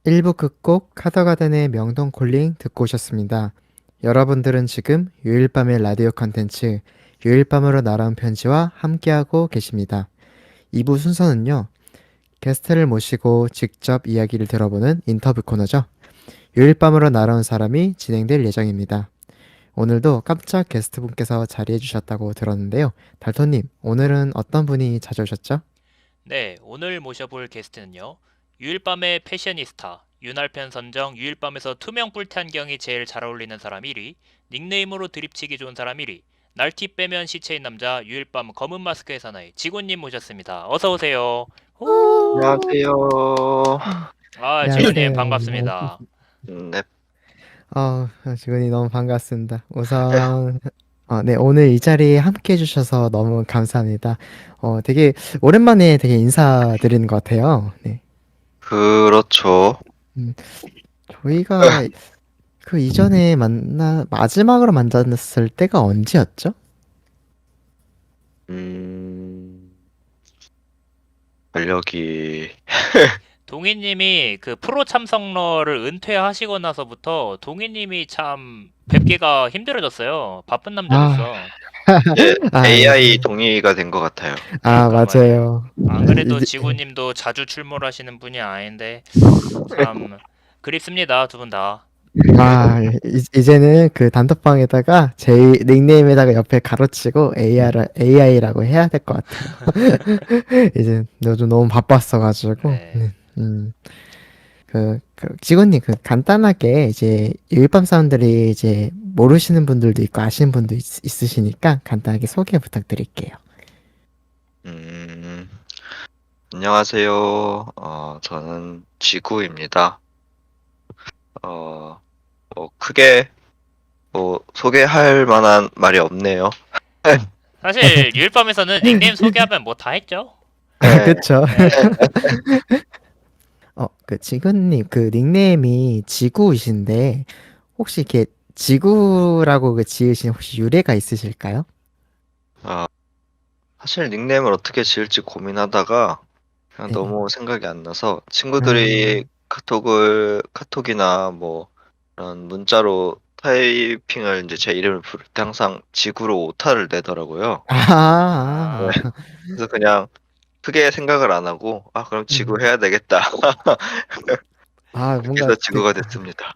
1부 끝곡 카더가든의 명동 콜링 듣고 오셨습니다. 여러분들은 지금 유일밤의 라디오 컨텐츠 유일밤으로 날아온 편지와 함께하고 계십니다. 2부 순서는요. 게스트를 모시고 직접 이야기를 들어보는 인터뷰 코너죠. 유일밤으로 날아온 사람이 진행될 예정입니다. 오늘도 깜짝 게스트분께서 자리해 주셨다고 들었는데요. 달토님, 오늘은 어떤 분이 찾아오셨죠? 네, 오늘 모셔볼 게스트는요. 유일밤의 패셔니스타, 윤활편 선정 유일밤에서 투명 뿔테 안경이 제일 잘 어울리는 사람 1위, 닉네임으로 드립치기 좋은 사람 1위, 날티 빼면 시체인 남자 유일밤 검은 마스크의 사나이 지구님 모셨습니다. 어서 오세요. 오! 안녕하세요. 아, 지구님 안녕하세요. 반갑습니다. 네, 직원이 너무 반갑습니다. 우선 네, 오늘 이 자리에 함께 해주셔서 너무 감사합니다. 되게 오랜만에 되게 인사드리는 것 같아요. 네. 그렇죠. 음, 저희가 그 이전에 마지막으로 만났을 때가 언제였죠? 음, 달력이, 동희님이 그 프로 참석러를 은퇴하시고 나서부터 동희님이 참 뵙기가 힘들어졌어요. 바쁜 남자 아, 됐어. 이제 AI 맞아요. 동의가 된 것 같아요. 그니까 말이에요. 맞아요. 안 그래도 이제, 지구님도 자주 출몰하시는 분이 아닌데 참 그립습니다, 두 분 다. 이제는 그 단톡방에다가 제 닉네임에다가 옆에 가로치고 AI라고 해야 될 것 같아요. 이제 요즘 너무 바빴어가지고. 네. 네. 직원님, 간단하게 이제 일반 사람들이 이제 모르시는 분들도 있고 아시는 분도 있으시니까 간단하게 소개 부탁드릴게요. 음, 안녕하세요. 저는 지구입니다. 어, 크게 소개할 만한 말이 없네요. 사실 유일밤에서는 닉네임 소개하면 뭐 다 했죠? 네, 그쵸? 네. 직원님, 그 닉네임이 지구이신데 혹시 이렇게 지구라고 지으신 혹시 유래가 있으실까요? 어, 사실 닉네임을 어떻게 지을지 고민하다가 그냥 네. 너무 생각이 안 나서 아, 친구들이 카톡이나 뭐 그런 문자로 타이핑을 이제 제 이름을 부를 때 항상 지구로 오타를 내더라고요. 네. 아, 아, 그래서 그냥 크게 생각을 안 하고 그럼 지구 음. 해야 되겠다. 그렇게 뭔가 해서 지구가 됐습니다.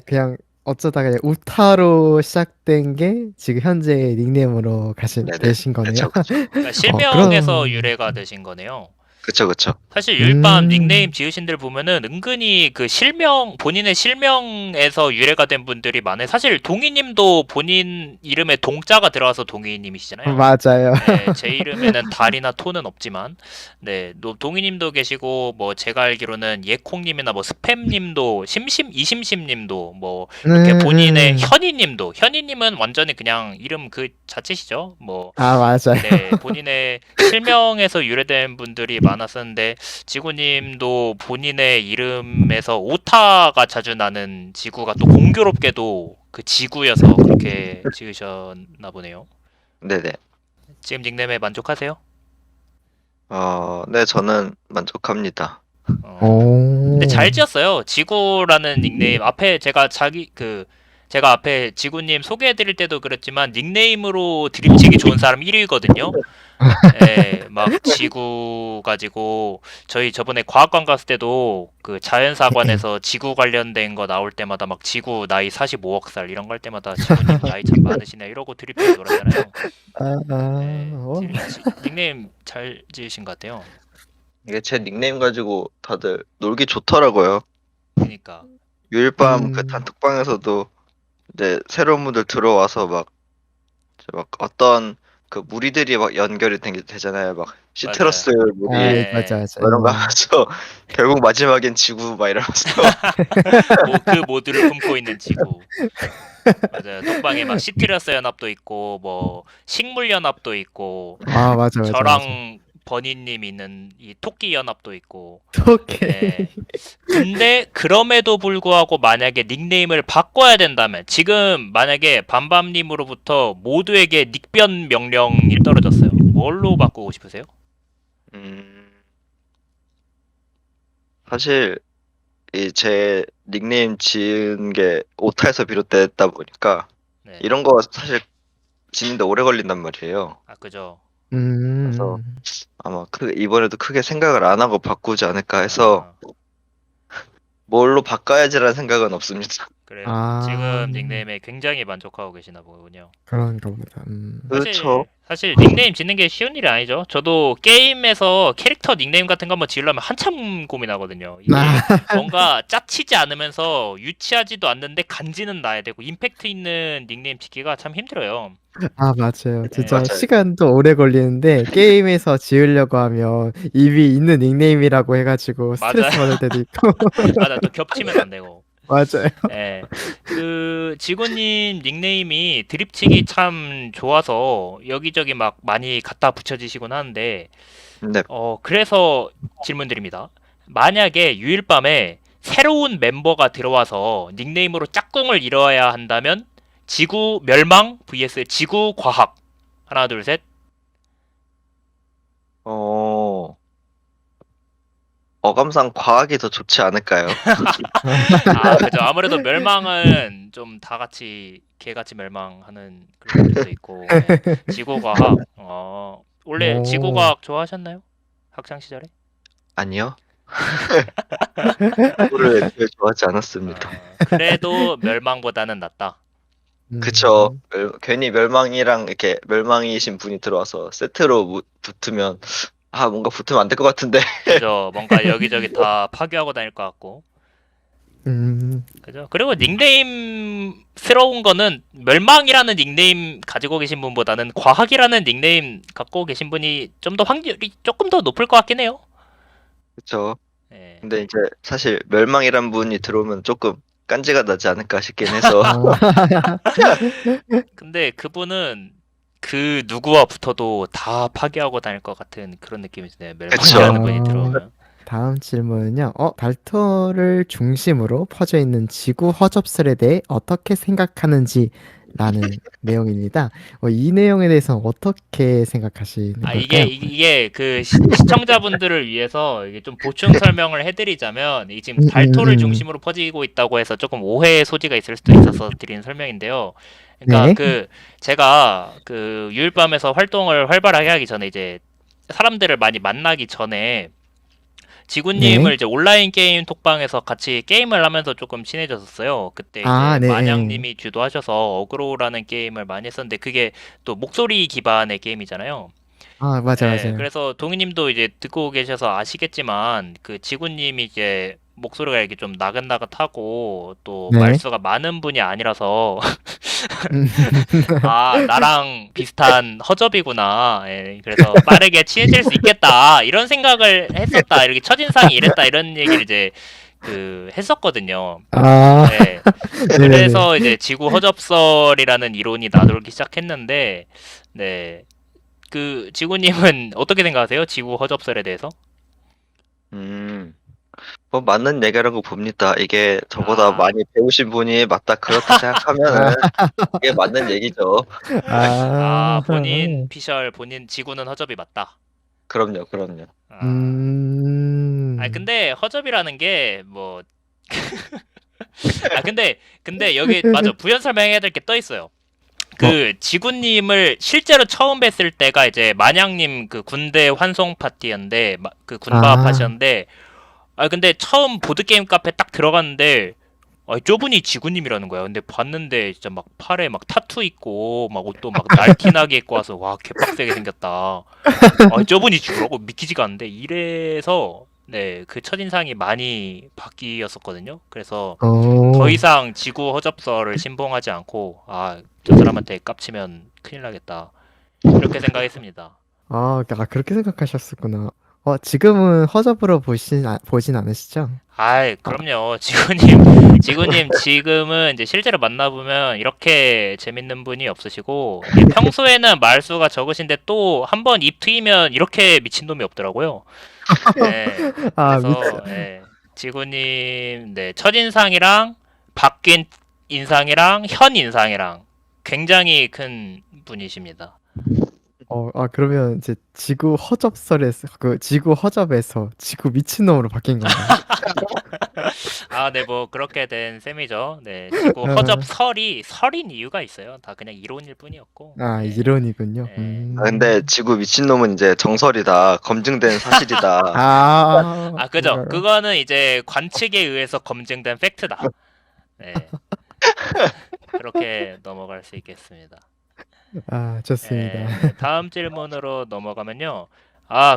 그냥 어쩌다가 그냥 우타로 시작된 게 지금 현재 닉네임으로 네네. 되신 거네요. 그쵸, 그쵸. 그러니까 실명에서 유래가 되신 거네요. 그쵸, 그쵸. 사실 유일밤 닉네임 음, 지으신들 보면은 은근히 그 실명, 본인의 실명에서 유래가 된 분들이 많아요. 사실 동희님도 본인 이름에 동자가 들어가서 동희님이시잖아요. 맞아요. 네, 제 이름에는 달이나 토는 없지만, 네, 동희님도 계시고, 뭐, 제가 알기로는 예콩님이나 뭐, 스팸님도, 이심심님도, 뭐, 이렇게 본인의 음. 현이님은 완전히 그냥 이름 그 자체시죠. 뭐, 맞아요. 네, 본인의 실명에서 유래된 분들이 많았었는데, 지구님도 본인의 이름에서 오타가 자주 나는 지구가 또 공교롭게도 그 지구여서 그렇게 지으셨나 보네요. 네네. 지금 닉네임에 만족하세요? 네, 저는 만족합니다. 근데 오. 잘 지었어요. 지구라는 닉네임. 제가 앞에 지구님 소개해드릴 때도 그랬지만, 닉네임으로 드립치기 좋은 사람 1위거든요. 예, 막 지구 가지고 저희 저번에 과학관 갔을 때도 그 예. 자연사관에서 지구 관련된 거 나올 때마다 막 지구 나이 45억 살 이런 거 할 때마다 지구님 나이 참 많으시네 이러고 드립치고 놀았잖아요. 예, 닉네임 잘 지으신 것 같아요. 이게 제 닉네임 가지고 다들 놀기 좋더라고요. 그니까. 유일밤 그 음. 단톡방에서도 이제 새로운 분들 들어와서 막 어떤 그 무리들이 막 연결이 되잖아요. 막 맞아요. 시트러스 무리 예, 맞아, 예, 맞아. 뭐 이런 거 하면서 결국 마지막엔 지구 막 이러면서 그 모두를 품고 있는 지구. 맞아요. 톡방에 막 시티러스 연합도 있고, 뭐, 식물 연합도 있고, 맞아, 맞아, 맞아. 저랑 버니님 있는 이 토끼 연합도 있고, 오케이. 예. 근데 그럼에도 불구하고 만약에 닉네임을 바꿔야 된다면 지금 만약에 밤밤님으로부터 모두에게 닉변 명령이 떨어졌어요. 뭘로 바꾸고 싶으세요? 음, 사실 이 제 닉네임 지은 게 오타에서 비롯됐다 보니까 네. 이런 거 사실 지는데 오래 걸린단 말이에요. 아, 그죠. 그래서 음. 아마 이번에도 크게 생각을 안 하고 바꾸지 않을까 해서 아, 뭘로 바꿔야지라는 생각은 없습니다. 그래요. 아. 지금 닉네임에 굉장히 만족하고 계시나 보군요. 그런가 보다. 그렇죠. 사실 닉네임 짓는 게 쉬운 일이 아니죠. 저도 게임에서 캐릭터 닉네임 같은 거 한번 지으려면 한참 고민하거든요. 이게 아. 뭔가 짜치지 않으면서 유치하지도 않는데 간지는 나야 되고 임팩트 있는 닉네임 짓기가 참 힘들어요. 아 맞아요. 네, 진짜 맞아요. 시간도 오래 걸리는데 게임에서 지으려고 하면 이미 있는 닉네임이라고 해 가지고 맞아요. 스트레스 받을 때도 있고. 맞아. 또 겹치면 안 되고. 맞아요. 예. 그 지구님 닉네임이 드립치기 참 좋아서 여기저기 막 많이 갖다 붙여지시곤 하는데 네. 그래서 질문드립니다. 만약에 유일밤에 새로운 멤버가 들어와서 닉네임으로 짝꿍을 이뤄야 한다면 지구 멸망 vs 지구 과학. 하나, 둘, 셋. 어, 어감상 과학이 더 좋지 않을까요? 아, 그죠. 아무래도 멸망은 좀 다 같이 개같이 멸망하는 그런 느낌도 있고, 예. 지구 과학. 원래 지구 오. 과학 좋아하셨나요? 학창 시절에? 아니요. 그거를 애초에 좋아하지 않았습니다. 그래도 멸망보다는 낫다. 그쵸. 음. 괜히 멸망이랑 이렇게 멸망이신 분이 들어와서 세트로 붙으면 뭔가 붙으면 안 될 것 같은데. 그죠. 뭔가 여기저기 다 파괴하고 다닐 것 같고. 음. 그죠. 그리고 닉네임스러운 거는 멸망이라는 닉네임 가지고 계신 분보다는 과학이라는 닉네임 갖고 계신 분이 좀 더 확률이 조금 더 높을 것 같긴 해요. 그쵸. 예. 근데 이제 사실 멸망이란 분이 들어오면 조금 깐지가 나지 않을까 싶긴 해서. 아. 근데 그분은 그 누구와 붙어도 다 파괴하고 다닐 것 같은 그런 느낌이 드네요. 그쵸. 멸망이라는 분이 아. 들어오면. 다음 질문은요. 달터를 중심으로 퍼져 있는 지구 허접설에 대해 어떻게 생각하는지라는 내용입니다. 이 내용에 대해서 어떻게 생각하시는 아, 걸까요? 이게 그 시청자분들을 위해서 이게 좀 보충 설명을 해드리자면, 이 지금 음, 음, 달토를 음. 중심으로 퍼지고 있다고 해서 조금 오해의 소지가 있을 수도 있어서 드리는 설명인데요. 그러니까 네. 제가 그 유일밤에서 활동을 활발하게 하기 전에 이제 사람들을 많이 만나기 전에 네. 지구님을 이제 온라인 게임 톡방에서 같이 게임을 하면서 조금 친해졌었어요. 그때 아, 이제 네. 만양님이 주도하셔서 어그로라는 게임을 많이 했었는데, 그게 또 목소리 기반의 게임이잖아요. 아, 맞아요, 예, 맞아요. 그래서 동희님도 이제 듣고 계셔서 아시겠지만 그 지구님이 이제 목소리가 이렇게 좀 나긋나긋하고 또 네. 말수가 많은 분이 아니라서 음. 아, 나랑 비슷한 허접이구나. 예, 그래서 빠르게 친해질 수 있겠다. 이런 생각을 했었다. 이렇게 첫인상이 이랬다. 이런 얘기를 이제 했었거든요. 아. 예. 네네네. 그래서 이제 지구 허접설이라는 이론이 나돌기 시작했는데, 네. 그 지구님은 어떻게 생각하세요? 지구 허접설에 대해서? 음, 뭐 맞는 얘기라고 봅니다. 이게 저보다 아, 많이 배우신 분이 맞다 그렇다 아. 생각하면은 이게 맞는 얘기죠. 본인 아. 피셜, 본인 지구는 허접이 맞다. 그럼요, 그럼요. 아, 음. 근데 허접이라는 게 뭐, 근데 여기 맞아, 부연 설명해야 될 게 떠 있어요. 어. 그 지구님을 실제로 처음 뵀을 때가 이제 만양님 그 군대 환송 파티였는데, 그 군바 아. 파티였는데, 근데 처음 보드게임 카페 딱 들어갔는데, 저분이 지구님이라는 거야. 근데 봤는데 진짜 막 팔에 막 타투 있고 막 옷도 막 날티나게 입고 와서 와, 개빡세게 생겼다. 저분이 지구라고 믿기지가 않는데, 이래서 네, 그 첫인상이 많이 바뀌었었거든요. 그래서 더 어. 이상 지구 허접설을 신봉하지 않고, 저 사람한테 깝치면 큰일 나겠다. 이렇게 생각했습니다. 그렇게 생각하셨었구나. 지금은 허접으로 보진 않으시죠? 아. 그럼요. 지구님 지금은 이제 실제로 만나보면 이렇게 재밌는 분이 없으시고, 이게 평소에는 말수가 적으신데 또 한 번 입 트이면 이렇게 미친놈이 없더라고요. 예. 아, 그래서, 예. 지구님, 네, 첫인상이랑 바뀐 인상이랑 현 인상이랑 굉장히 큰 분이십니다. 그러면 이제 지구 허접설에서 지구 허접에서 지구 미친놈으로 바뀐 건가요? 아, 네, 뭐 그렇게 된 셈이죠. 네, 지구 어, 허접 설인 이유가 있어요. 다 그냥 이론일 뿐이었고. 네, 이론이군요. 네. 근데 지구 미친놈은 이제 정설이다. 검증된 사실이다. 아, 그죠. 그거는 이제 관측에 의해서 검증된 팩트다. 네, 그렇게 넘어갈 수 있겠습니다. 좋습니다. 다음 질문으로 넘어가면요.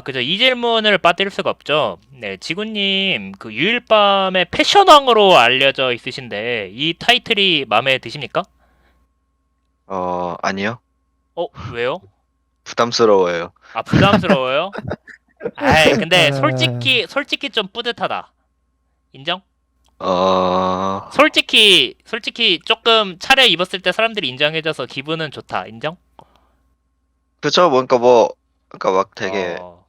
그죠. 이 질문을 빠뜨릴 수가 없죠. 네, 지구님, 그 유일밤의 패션왕으로 알려져 있으신데, 이 타이틀이 마음에 드십니까? 아니요. 왜요? 부담스러워요. 부담스러워요? 근데 아, 솔직히 좀 뿌듯하다. 인정? 어, 솔직히 조금 차려 입었을 때 사람들이 인정해줘서 기분은 좋다. 인정? 그쵸. 그러니까 막 되게 어,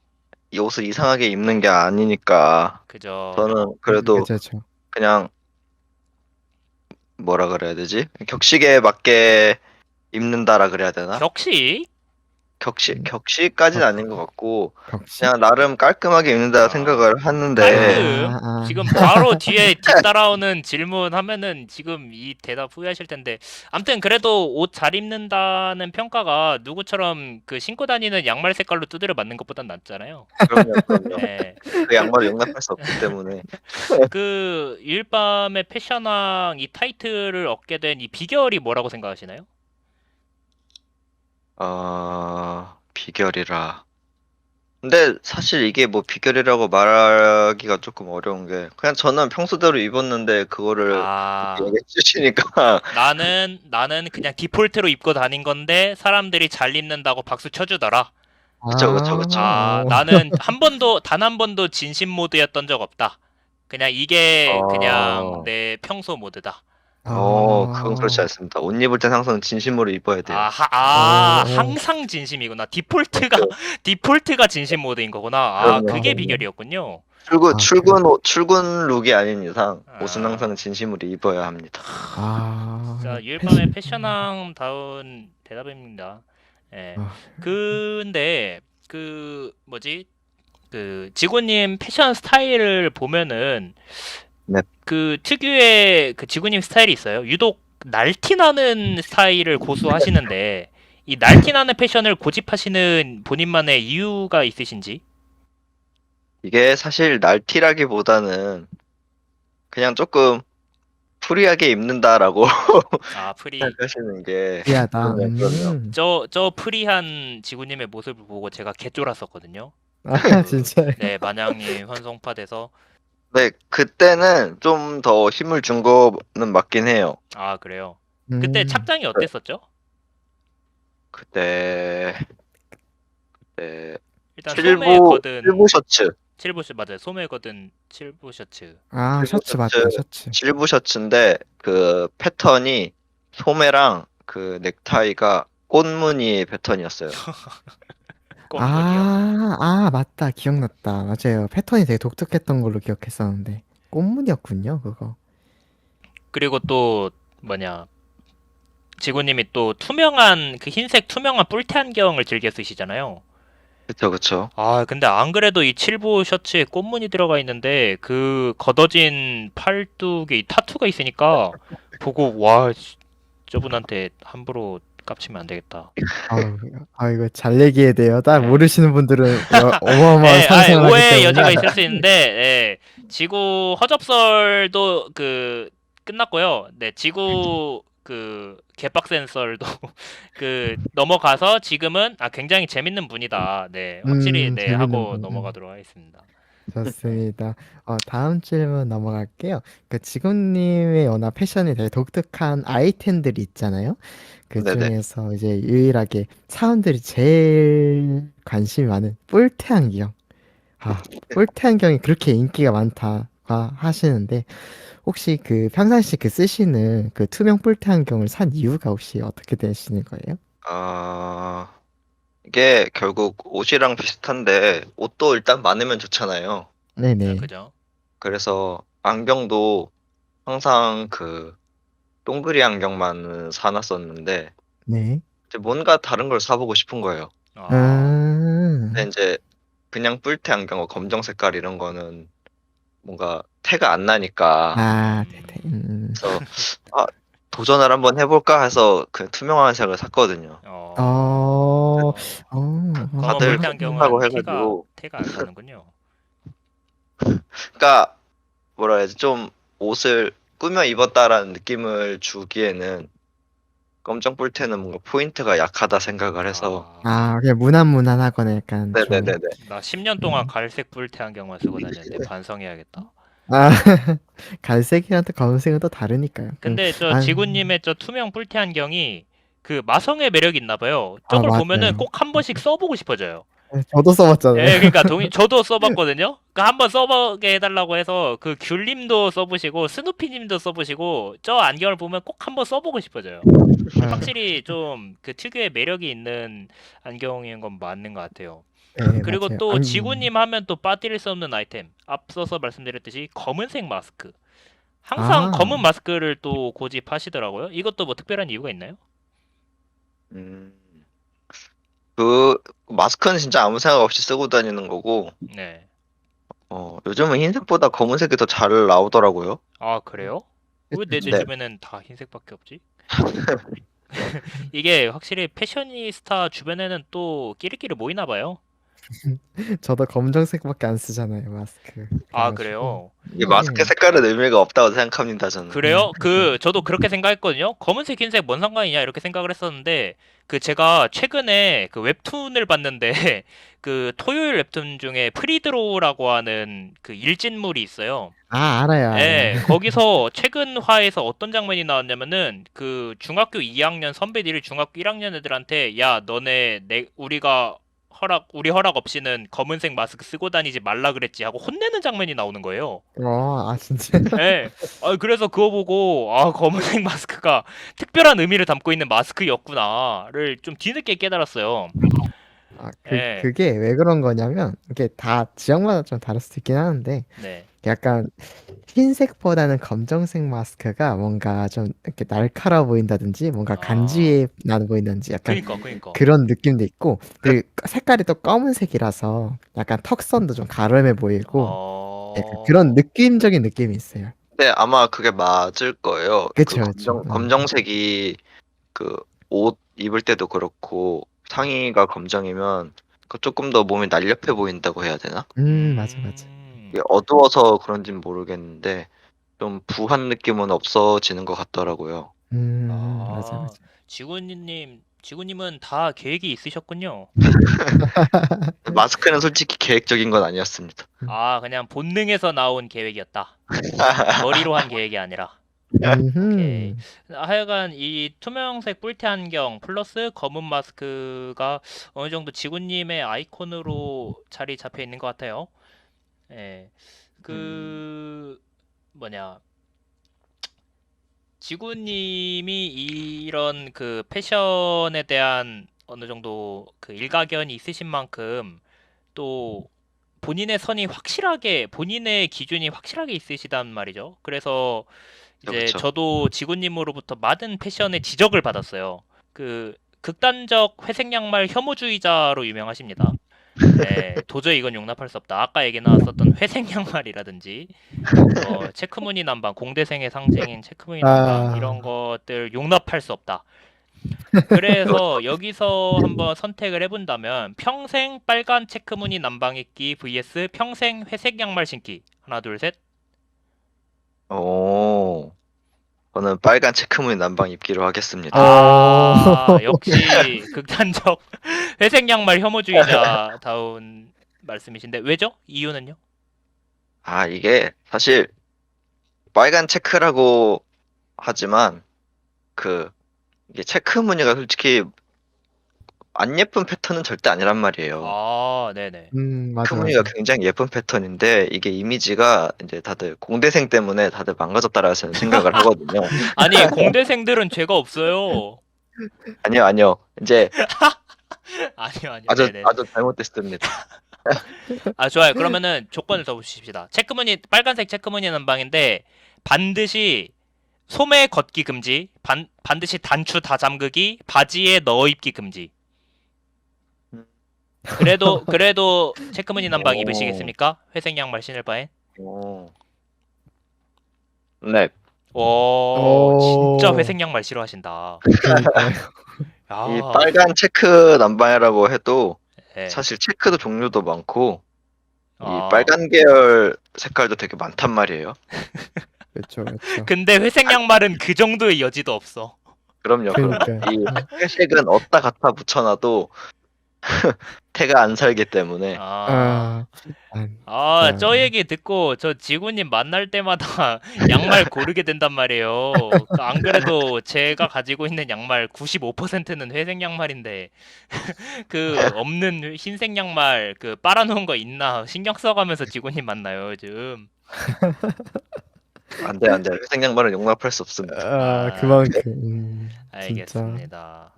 이 옷을 이상하게 입는 게 아니니까. 그죠. 저는 그래도 그죠. 그냥 뭐라 그래야 되지? 격식에 맞게 입는다라 그래야 되나? 격식? 격식까지는 아닌 것 같고, 격식? 그냥 나름 깔끔하게 입는다 아, 생각을 하는데, 깔끔? 지금 바로 뒤에 뒤따라오는 질문 하면은 지금 이 대답 후회하실 텐데. 암튼 그래도 옷 잘 입는다는 평가가 누구처럼 그 신고 다니는 양말 색깔로 두드려 맞는 것보단 낫잖아요. 그럼요. 네. 그 양말을 용납할 수 없기 때문에. 그 일밤의 패션왕 이 타이틀을 얻게 된 이 비결이 뭐라고 생각하시나요? 비결이라. 근데 사실 이게 뭐 비결이라고 말하기가 조금 어려운 게, 그냥 저는 평소대로 입었는데, 그거를 아, 얘기해 주시니까, 나는 그냥 디폴트로 입고 다닌 건데 사람들이 잘 입는다고 박수 쳐주더라. 그쵸. 나는 단 한 번도 진심 모드였던 적 없다. 그냥 이게 그냥 어, 내 평소 모드다. 그건 그렇지 않습니다. 옷 입을 땐 항상 진심으로 입어야 돼요. 어, 항상 진심이구나. 그쵸. 디폴트가 진심 모드인 거구나. 그게 그럼요. 비결이었군요. 출근, 출근 룩이 아닌 이상, 옷은 아, 항상 진심으로 입어야 합니다. 자, 유일밤의 패션. 패션왕 다운 대답입니다. 예. 아, 근데 그 뭐지? 그 지구님 패션 스타일을 보면은 네. 그 특유의 그 지구님 스타일이 있어요. 유독 날티나는 스타일을 고수하시는데 이 날티나는 패션을 고집하시는 본인만의 이유가 있으신지? 이게 사실 날티라기보다는 그냥 조금 프리하게 입는다라고 프리. 생각하시는 게. 미하다. 그럼요. 저 프리한 지구님의 모습을 보고 제가 개쫄았었거든요. 진짜. 네, 마냥님 환송파 돼서. 네, 그때는 좀 더 힘을 준 거는 맞긴 해요. 그래요. 그때 음, 착장이 네, 어땠었죠? 그때, 네, 일단 소매 칠부 거든 셔츠. 맞아요. 소매 거든 칠부 셔츠. 칠부 셔츠 셔츠, 맞다, 셔츠. 칠부 셔츠인데, 그 패턴이 소매랑 그 넥타이가 꽃무늬 패턴이었어요. 꽃무늬요. 맞다. 기억났다. 맞아요. 패턴이 되게 독특했던 걸로 기억했었는데. 꽃무늬였군요, 그거. 그리고 또 뭐냐 지구님이 또 투명한 그 흰색 투명한 뿔테 안경을 즐겨 쓰시잖아요. 그쵸. 근데 안 그래도 이 칠부 셔츠에 꽃무늬 들어가 있는데 그 걷어진 팔뚝에 이 타투가 있으니까 보고 와 저분한테 함부로 깝치면 안 되겠다. 아우, 이거 잘 얘기해야 돼요. 딱 네. 모르시는 분들은 어마어마한 상상을 하기 오해 때문에. 여지가 있을 수 있는데 지구 허접설도 그 끝났고요. 네, 지구 그 개빡센 썰도 그 넘어가서 지금은 굉장히 재밌는 분이다. 네, 확실히 네 재밌는 하고 분. 넘어가도록 하겠습니다. 좋습니다. 다음 질문 넘어갈게요. 그 지구님의 워낙 패션이 되게 독특한 아이템들이 있잖아요. 그 네네. 중에서 이제 유일하게 사람들이 제일 관심이 많은 뿔테 안경. 뿔테 안경이 그렇게 인기가 많다 하시는데 혹시 그 평상시 그 쓰시는 그 투명 뿔테 안경을 산 이유가 혹시 어떻게 되시는 거예요? 아, 이게 결국 옷이랑 비슷한데, 옷도 일단 많으면 좋잖아요. 네네. 그죠? 그래서 안경도 항상 그 동그리 안경만 사놨었는데, 네. 이제 뭔가 다른 걸 사보고 싶은 거예요. 아, 근데 음. 이제 그냥 뿔테 안경, 검정 색깔 이런 거는 뭔가 태가 안 나니까. 아, 네네. 그래서 아, 도전을 한번 해볼까 해서 그 투명한 색을 샀거든요. 어, 검은 다들 뿔테 그렇구나. 안경은 그렇다고 해가지고, 태가 안 나는군요. 그러니까 뭐라 해야지, 좀 옷을 꾸며 입었다라는 느낌을 주기에는 검정 뿔테는 뭔가 포인트가 약하다 생각을 해서. 아, 그냥 무난무난하거나 약간 좀, 네네네네. 나 10년 동안 음. 갈색 뿔테 안경만 쓰고 다녔는데 반성해야겠다. 아, 갈색이랑 또 검은색은 또 다르니까요. 근데 저 아, 지구님의 저 투명 뿔테 안경이 그 마성의 매력이 있나 봐요. 저걸 보면은 맞아요. 꼭 한 번씩 써보고 싶어져요. 네, 저도 써봤잖아요. 예, 그러니까 저도 써봤거든요. 그러니까 한번 써보게 해달라고 해서 그 귤님도 써보시고 스누피님도 써보시고 저 안경을 보면 꼭 한번 써보고 싶어져요. 아, 확실히 좀 그 특유의 매력이 있는 안경인 건 맞는 것 같아요. 네, 그리고 맞아요. 또 지구님 하면 또 빠뜨릴 수 없는 아이템. 앞서서 말씀드렸듯이 검은색 마스크. 항상 검은 아, 마스크를 또 고집하시더라고요. 이것도 뭐 특별한 이유가 있나요? 음, 그 마스크는 진짜 아무 생각 없이 쓰고 다니는 거고, 네. 요즘은 흰색보다 검은색이 더 잘 나오더라고요. 아, 그래요? 왜 내 네. 주변엔 다 흰색밖에 없지? 이게 확실히 패셔니스타 주변에는 또 끼리끼리 모이나 봐요. 저도 검정색밖에 안 쓰잖아요, 마스크. 아, 그래가지고. 그래요? 이 마스크 네. 색깔은 의미가 없다고 생각합니다, 저는. 저도 그렇게 생각했거든요. 검은색, 흰색 뭔 상관이냐 이렇게 생각을 했었는데 그 제가 최근에 그 웹툰을 봤는데 그 토요일 웹툰 중에 프리드로우라고 하는 그 일진물이 있어요. 알아요. 예, 거기서 최근화에서 어떤 장면이 나왔냐면은 그 중학교 2학년 선배들이 중학교 1학년 애들한테 야, 너네 우리 허락 없이는 검은색 마스크 쓰고 다니지 말라 그랬지 하고 혼내는 장면이 나오는 거예요. 진짜. 예. 그래서 그거 보고 검은색 마스크가 특별한 의미를 담고 있는 마스크였구나를 좀 뒤늦게 깨달았어요. 예. 그게 왜 그런 거냐면, 이게 다 지역마다 좀 다를 수도 있긴 하는데, 네. 약간 흰색보다는 검정색 마스크가 뭔가 좀 이렇게 날카로워 보인다든지, 뭔가 아, 간지에 나 보인다든지, 약간 그니까. 그런 느낌도 있고, 그리고 색깔이 또 검은색이라서 약간 턱선도 좀 가름해 보이고, 약간 그런 어, 느낌적인 느낌이 있어요. 근데 아마 그게 맞을 거예요. 그 그쵸, 그쵸. 검정색이 그 옷 입을 때도 그렇고 상의가 검정이면 그 조금 더 몸이 날렵해 보인다고 해야 되나? 맞아, 맞아. 음, 이게 어두워서 그런진 모르겠는데 좀 부한 느낌은 없어지는 것 같더라고요. 맞아, 아, 맞아. 지구님은 다 계획이 있으셨군요. 마스크는 솔직히 계획적인 건 아니었습니다. 음. 그냥 본능에서 나온 계획이었다. 머리로 한 계획이 아니라. 오케이. 음흠. 하여간 이 투명색 뿔테 안경 플러스 검은 마스크가 어느 정도 지구님의 아이콘으로 자리 잡혀 있는 것 같아요. 예. 음, 그, 뭐냐. 지구님이 이런 그 패션에 대한 어느 정도 그 일가견이 있으신 만큼 또 본인의 기준이 확실하게 있으시단 말이죠. 그래서 이제 그렇죠. 저도 지구님으로부터 많은 패션의 지적을 받았어요. 그 극단적 회색 양말 혐오주의자로 유명하십니다. 예, 도저히 이건 용납할 수 없다. 아까 얘기 나왔었던 회색 양말이라든지 뭐 체크무늬 남방, 공대생의 상징인 체크무늬 남방 아, 이런 것들 용납할 수 없다. 그거 그래서 여기서 한번 선택을 해본다면 평생 빨간 체크무늬 남방 입기 vs 평생 회색 양말 신기. 하나, 둘, 셋. 오, 저는 빨간 체크무늬 남방 입기로 하겠습니다. 어, 역시 극단적 회색 양말 혐오주의자다운 말씀이신데 왜죠? 이유는요? 이게 사실 빨간 체크라고 하지만 그 이게 체크 무늬가 솔직히 안 예쁜 패턴은 절대 아니란 말이에요. 네네. 체크 맞아, 무늬가 맞아. 굉장히 예쁜 패턴인데 이게 이미지가 이제 다들 공대생 때문에 다들 망가졌다라고 저는 생각을 하거든요. 아니, 공대생들은 죄가 없어요. 아니요, 아니요. 이제 아니요. 아주 네네. 아주 잘못됐습니다. 좋아요. 그러면은 조건을 더 보십시다. 빨간색 체크무늬 난방인데 반드시 소매 걷기 금지, 반드시 단추 다 잠그기, 바지에 넣어 입기 금지. 음, 그래도 체크무늬 남방 오. 입으시겠습니까? 회색 양말 신을 바엔. 오. 네. 오, 진짜 회색 양말 싫어하신다. 그니까요. 이 아, 빨간 체크 남방이라고 해도 예. 사실 체크도 종류도 많고 이 아, 빨간 계열 색깔도 되게 많단 말이에요. 그쵸, 그쵸. 근데 회색 양말은 그 정도의 여지도 없어. 그럼요. 그니까요. 이 회색은 어디다 갖다 붙여놔도 태가 안 살기 때문에 아, 저 진짜. 얘기 듣고 저 지구님 만날 때마다 양말 고르게 된단 말이에요. 안 그래도 제가 가지고 있는 양말 95%는 회색 양말인데 그 없는 흰색 양말 그 빨아놓은 거 있나 신경 써가면서 지구님 만나요, 요즘. 안 돼, 안 돼. 회색 양말은 용납할 수 없습니다. 아, 그만큼. 진짜. 알겠습니다.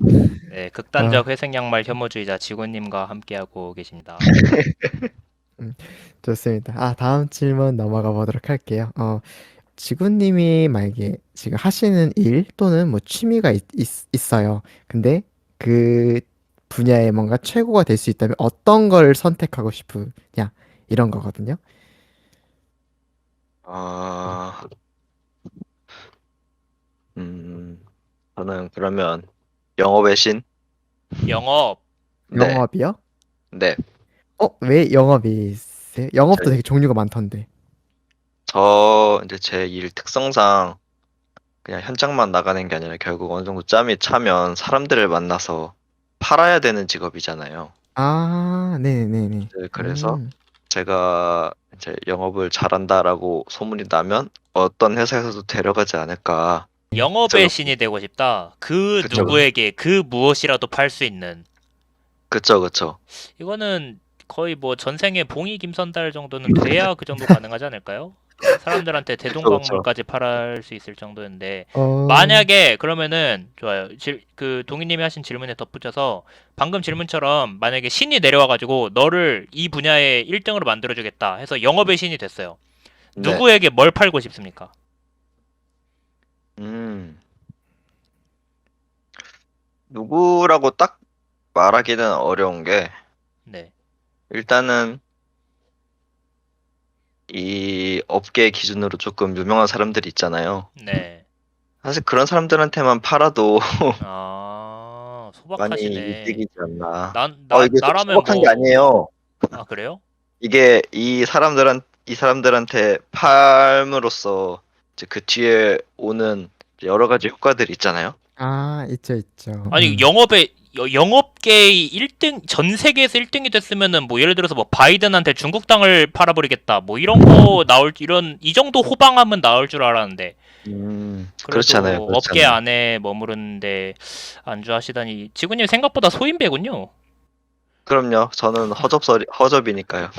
네, 아, 극단적 회색 양말 혐오주의자 지구님과 함께하고 계십니다. 음, 좋습니다. 다음 질문 넘어가 보도록 할게요. 지구님이 만약에 지금 하시는 일 또는 뭐 취미가 있어요. 근데 그 분야에 뭔가 최고가 될 수 있다면 어떤 걸 선택하고 싶으냐? 이런 거거든요. 아, 음, 저는 그러면 영업의 신? 영업. 네, 영업이요? 네. 왜 영업이세요? 영업도 제, 되게 종류가 많던데. 이제 제 일 특성상 그냥 현장만 나가는 게 아니라 결국 어느 정도 짬이 차면 사람들을 만나서 팔아야 되는 직업이잖아요. 네네네네. 네, 그래서 제가 이제 영업을 잘한다라고 소문이 나면 어떤 회사에서도 데려가지 않을까. 영업의 그쵸, 신이 되고 싶다. 그 그쵸, 누구에게 그 무엇이라도 팔 수 있는. 그쵸, 그쵸. 이거는 거의 뭐 전생에 봉이 김선달 정도는 돼야 그 정도 가능하지 않을까요? 사람들한테 그쵸, 그쵸. 대동강물까지 팔을 수 있을 정도인데 어, 만약에 그러면은 좋아요. 그 동희님이 하신 질문에 덧붙여서 방금 질문처럼 만약에 신이 내려와가지고 너를 이 분야의 1등으로 만들어주겠다 해서 영업의 신이 됐어요. 네. 누구에게 뭘 팔고 싶습니까? 음, 누구라고 딱 말하기는 어려운 게, 네, 일단은 이 업계 기준으로 조금 유명한 사람들이 있잖아요. 네. 사실 그런 사람들한테만 팔아도 많이 소박하시네. 이득이지 않나. 이게 나라면 소박한 게 뭐, 아니에요. 그래요? 이게 이 사람들한테 팔므로써 이제 그 뒤에 오는 여러 가지 효과들이 있잖아요. 있죠, 있죠. 아니, 영업계의 1등, 전 세계에서 1등이 됐으면은 뭐 예를 들어서 뭐 바이든한테 중국 땅을 팔아버리겠다. 뭐 이런 거 이 정도 호방함은 나올 줄 알았는데. 그렇지 않아요. 그래도 그렇지 업계 않아요. 안에 머무르는데 안주하시다니. 지구님 생각보다 소인배군요. 그럼요. 저는 허접이니까요.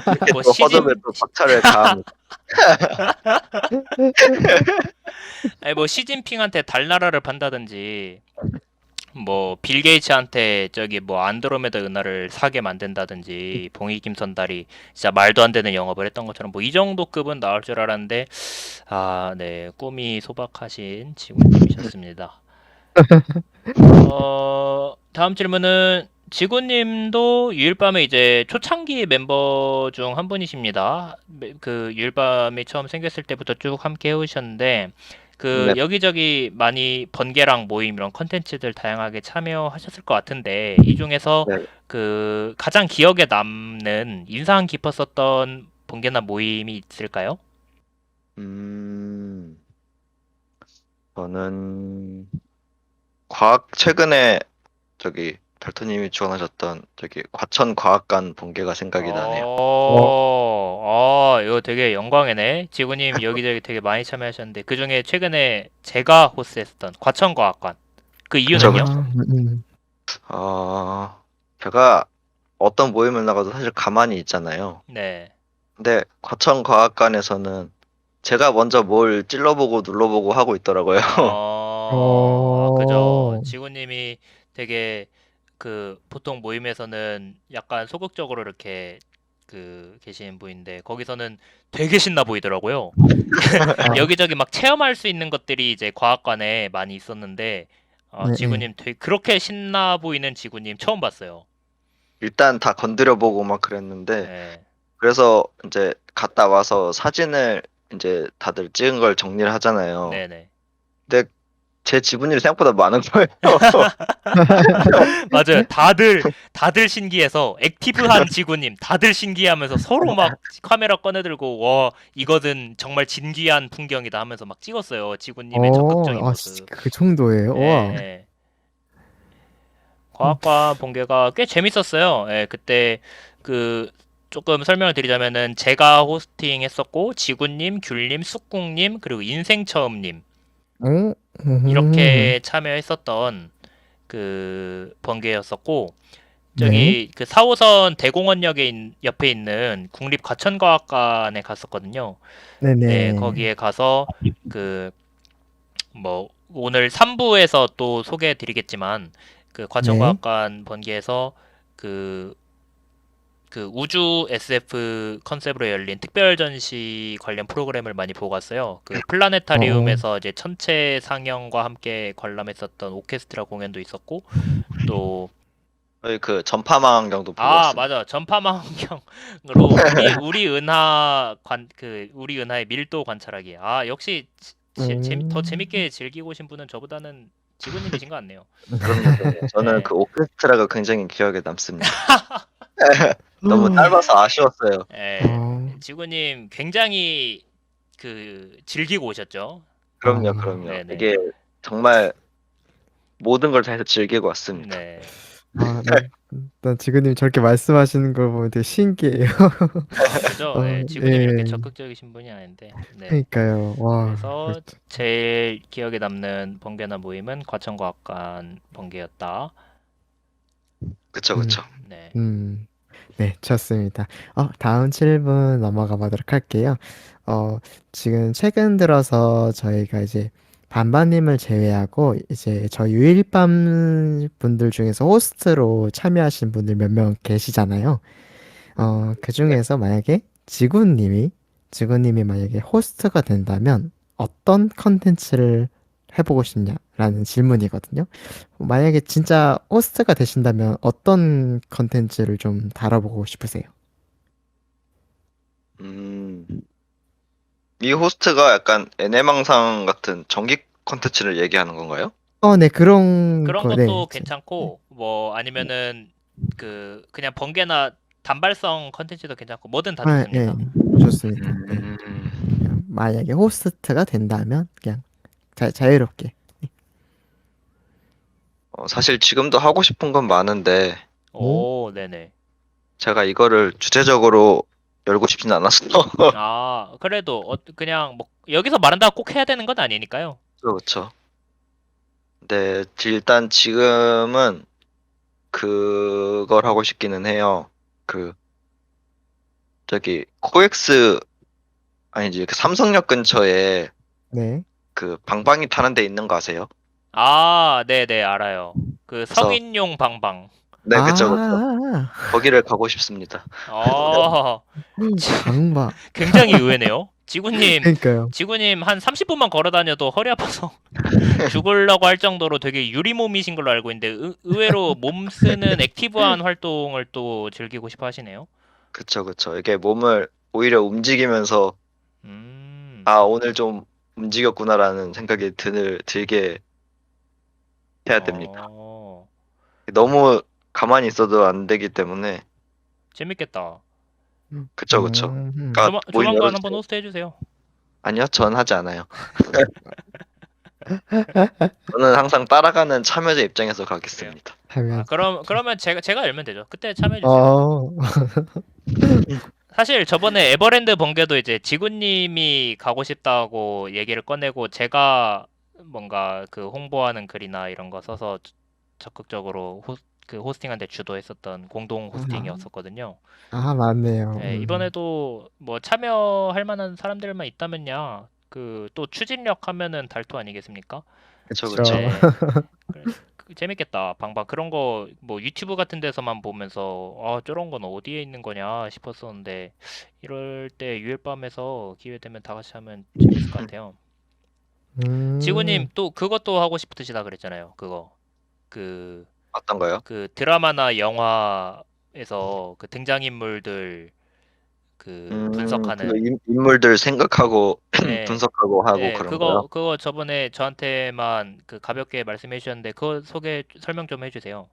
이렇게 뭐 또 허접에 또 박차를 가합니다. 아니 뭐 시진핑한테 달나라를 판다든지 뭐 빌 게이츠한테 저기 뭐 안드로메다 은하를 사게 만든다든지 봉이 김선달이 진짜 말도 안 되는 영업을 했던 것처럼 뭐 이 정도 급은 나올 줄 알았는데 네 꿈이 소박하신 지구님이셨습니다. 다음 질문은 지구님도 유일밤의 이제 초창기 멤버 중 한 분이십니다. 그 유일밤이 처음 생겼을 때부터 쭉 함께 해오셨는데 그 네. 여기저기 많이 번개랑 모임 이런 컨텐츠들 다양하게 참여하셨을 것 같은데 이 중에서 네. 그 가장 기억에 남는 인상 깊었었던 번개나 모임이 있을까요? 음, 저는 최근에 저기 달토님이 지원하셨던 저기 과천과학관 본계가 생각이 나네요. 어, 이거 되게 영광이네. 지구님 여기저기 되게 많이 참여하셨는데 그 중에 최근에 제가 호스트했었던 과천과학관 그 그쵸, 이유는요? 그쵸. 제가 어떤 모임을 나가도 사실 가만히 있잖아요. 네. 근데 과천과학관에서는 제가 먼저 뭘 찔러보고 눌러보고 하고 있더라고요. 그죠. 어, 지구님이 되게 그 보통 모임에서는 약간 소극적으로 이렇게 그 계신 분인데 거기서는 되게 신나 보이더라고요. 아, 여기저기 막 체험할 수 있는 것들이 이제 과학관에 많이 있었는데 네, 네. 지구님 되게 그렇게 신나 보이는 지구님 처음 봤어요. 일단 다 건드려보고 막 그랬는데 예. 그래서 이제 갔다 와서 사진을 이제 다들 찍은 걸 정리를 하잖아요. 네네. 근데 제 지분율이 생각보다 많은 거예요. 맞아요. 다들 신기해서 액티브한 지구님 다들 신기해하면서 서로 막 카메라 꺼내들고 와 이것은 정말 진귀한 풍경이다 하면서 막 찍었어요. 지구님의 적극적인 모습. 그 정도예요. 예, 와. 예. 음, 과학과 본계가 꽤 재밌었어요. 예, 그때 그 조금 설명을 드리자면은 제가 호스팅 했었고 지구님, 귤님, 쑥국님 그리고 인생처음님 어? 이렇게 참여했었던 그 번개였었고 네. 저기 그 4호선 대공원역에 옆에 있는 국립과천과학관에 갔었거든요. 네, 네네. 거기에 가서 그 뭐 오늘 3부에서 또 소개해 드리겠지만 그 네. 과천과학관 번개에서 그 그 우주 SF 컨셉으로 열린 특별 전시 관련 프로그램을 많이 보고 갔어요. 그 어, 플라네타리움에서 이제 천체 상영과 함께 관람했었던 오케스트라 공연도 있었고 또 저희 그 전파망원경도 보고 아, 왔습니다. 맞아. 전파망원경으로 우리 은하의 밀도 관찰하기. 아, 역시 더 재밌게 즐기고 오신 분은 저보다는 지구님이신 것 같네요. 그럼요, 그럼요. 저는 예. 그 오케스트라가 굉장히 기억에 남습니다. 너무 짧아서 아쉬웠어요. 예. 어, 지구님 굉장히 그 즐기고 오셨죠? 그럼요, 아, 그럼요. 네네. 이게 정말 모든 걸 다해서 즐기고 왔습니다. 네. 난 지구님 저렇게 말씀하시는 걸 보면 되게 신기해요. 그죠? 예. 지구님이 이렇게 예. 적극적이신 분이 아닌데. 네. 그러니까요. 와, 그래서 그렇죠. 제일 기억에 남는 번개나 모임은 과천과학관 번개였다. 그쵸, 음, 그쵸. 네. 음. 네, 좋습니다. 다음 질문 넘어가 보도록 할게요. 어, 지금 최근 들어서 저희가 이제 반반님을 제외하고 이제 저 유일밤 분들 중에서 호스트로 참여하신 분들 몇 명 계시잖아요. 그 네. 중에서 만약에 지구님이 만약에 호스트가 된다면 어떤 컨텐츠를 해보고 싶냐라는 질문이거든요. 만약에 진짜 호스트가 되신다면 어떤 컨텐츠를 좀 다뤄보고 싶으세요? 음, 이 호스트가 약간 애네망상 같은 정기 콘텐츠를 얘기하는 건가요? 네, 그런 그런 거, 네. 것도 괜찮고 뭐 아니면은 그 그냥 번개나 단발성 컨텐츠도 괜찮고 뭐든 다 네, 좋습니다. 좋습니다. 네. 음, 그냥 만약에 호스트가 된다면 그냥 자유롭게. 사실 지금도 하고 싶은 건 많은데 오, 오, 네네. 제가 이거를 주제적으로 열고 싶진 않았어. 아, 그래도 그냥 뭐 여기서 말한다고 꼭 해야 되는 건 아니니까요. 그렇죠. 네, 일단 지금은 그걸 하고 싶기는 해요. 그 저기 코엑스 아니지 그 삼성역 근처에 네. 그 방방이 타는 데 있는 거 아세요? 아, 네네, 알아요. 그 그래서 성인용 방방. 네, 그쵸, 그쵸. 아, 거기를 가고 싶습니다. 어, 방방. 굉장히 의외네요. 그러니까요. 지구님 한 30분만 걸어 다녀도 허리 아파서 죽으려고 할 정도로 되게 유리몸이신 걸로 알고 있는데 의외로 몸 쓰는 액티브한 활동을 또 즐기고 싶어 하시네요. 그쵸, 그쵸. 이게 몸을 오히려 움직이면서 음, 아, 오늘 좀 움직였구나라는 생각이 들게 해야 됩니다. 어, 너무 가만히 있어도 안 되기 때문에 재밌겠다. 그쵸, 그쵸. 음. 그러니까 모임 조만간 한번 열어주세요. 호스트 해주세요. 아니요, 전 하지 않아요. 저는 항상 따라가는 참여자 입장에서 그래요. 가겠습니다. 아, 하면 그러면 제가 열면 되죠. 그때 참여해 주세요. 어, 사실 저번에 에버랜드 번개도 이제 지구님이 가고 싶다고 얘기를 꺼내고 제가 뭔가 그 홍보하는 글이나 이런 거 써서 적극적으로 그 호스팅한테 주도했었던 공동 호스팅이었었거든요. 맞네요. 예, 이번에도 뭐 참여할 만한 사람들만 있다면야 그 또 추진력 하면은 달토 아니겠습니까? 그쵸, 그쵸. 그쵸. 네. 재밌겠다. 방방 그런 거 뭐 유튜브 같은 데서만 보면서 아 저런 건 어디에 있는 거냐 싶었었는데 이럴 때 유일밤에서 기회 되면 다 같이 하면 재밌을 것 같아요. 지구님 음, 또 그것도 하고 싶으시다 그랬잖아요. 그거 그 어떤가요? 그 드라마나 영화 유일밤에서 그 등장인물들 그 그 분석하는 인물들 생각하고 예, 분석하고 하고 예, 그런 거요? 그거 저번에 저한테만 그 가볍게 말씀해 주셨는데 그거 설명 좀 해주세요.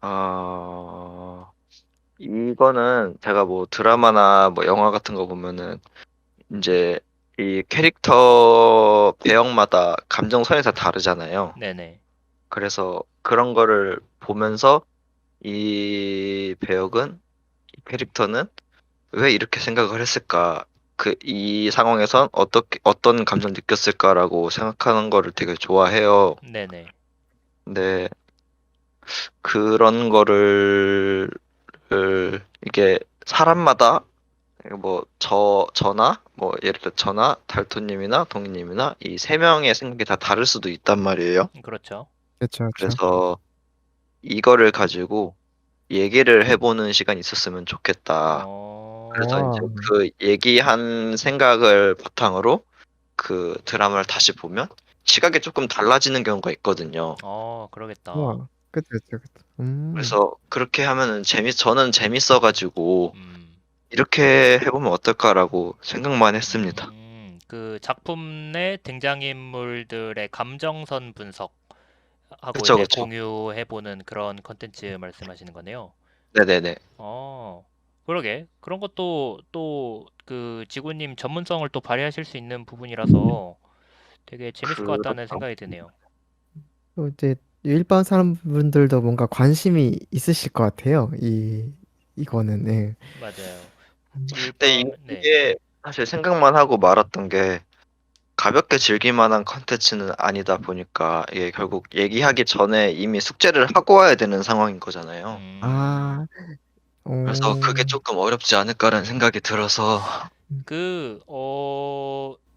아, 이거는 제가 뭐 드라마나 뭐 영화 같은 거 보면은 이제 이 캐릭터 배역마다 감정선이 다 다르잖아요. 네네. 그래서 그런 거를 보면서 이 배역은, 이 캐릭터는 왜 이렇게 생각을 했을까? 이 상황에선 어떤 감정 느꼈을까라고 생각하는 거를 되게 좋아해요. 네네. 근데 그런 거를 이게 사람마다 뭐 저나 뭐 예를 들어 저나 달토님이나 동희님이나 이 세 명의 생각이 다 다를 수도 있단 말이에요. 그렇죠. 그쵸, 그쵸. 그래서 이거를 가지고 얘기를 해보는 시간이 있었으면 좋겠다. 그래서 이제 어, 와, 그 얘기한 생각을 바탕으로 그 드라마를 다시 보면 시각이 조금 달라지는 경우가 있거든요. 그러겠다. 와, 그쵸, 그쵸, 그쵸. 그래서 그렇게 하면은 저는 재밌어가지고 음. 이렇게 해보면 어떨까라고 생각만 했습니다. 그 작품 내 등장인물들의 감정선 분석하고 그쵸, 이제 그쵸. 공유해보는 그런 컨텐츠 말씀하시는 거네요. 네네네. 어, 그러게. 그런 것도 또 그 지구님 전문성을 또 발휘하실 수 있는 부분이라서 되게 재밌을 것 같다는 그렇죠. 생각이 드네요. 또 이제 일반 사람분들도 뭔가 관심이 있으실 것 같아요. 이거는, 네. 맞아요. 근데 유일밤, 네. 이게 사실 생각만 하고 말았던 게 가볍게 즐길 만한 컨텐츠는 아니다 보니까 이게 결국 얘기하기 전에 이미 숙제를 하고 와야 되는 상황인 거잖아요. 음, 아, 그래서 그게 어, 조금 어렵지 않을까라는 생각이 들어서. 그,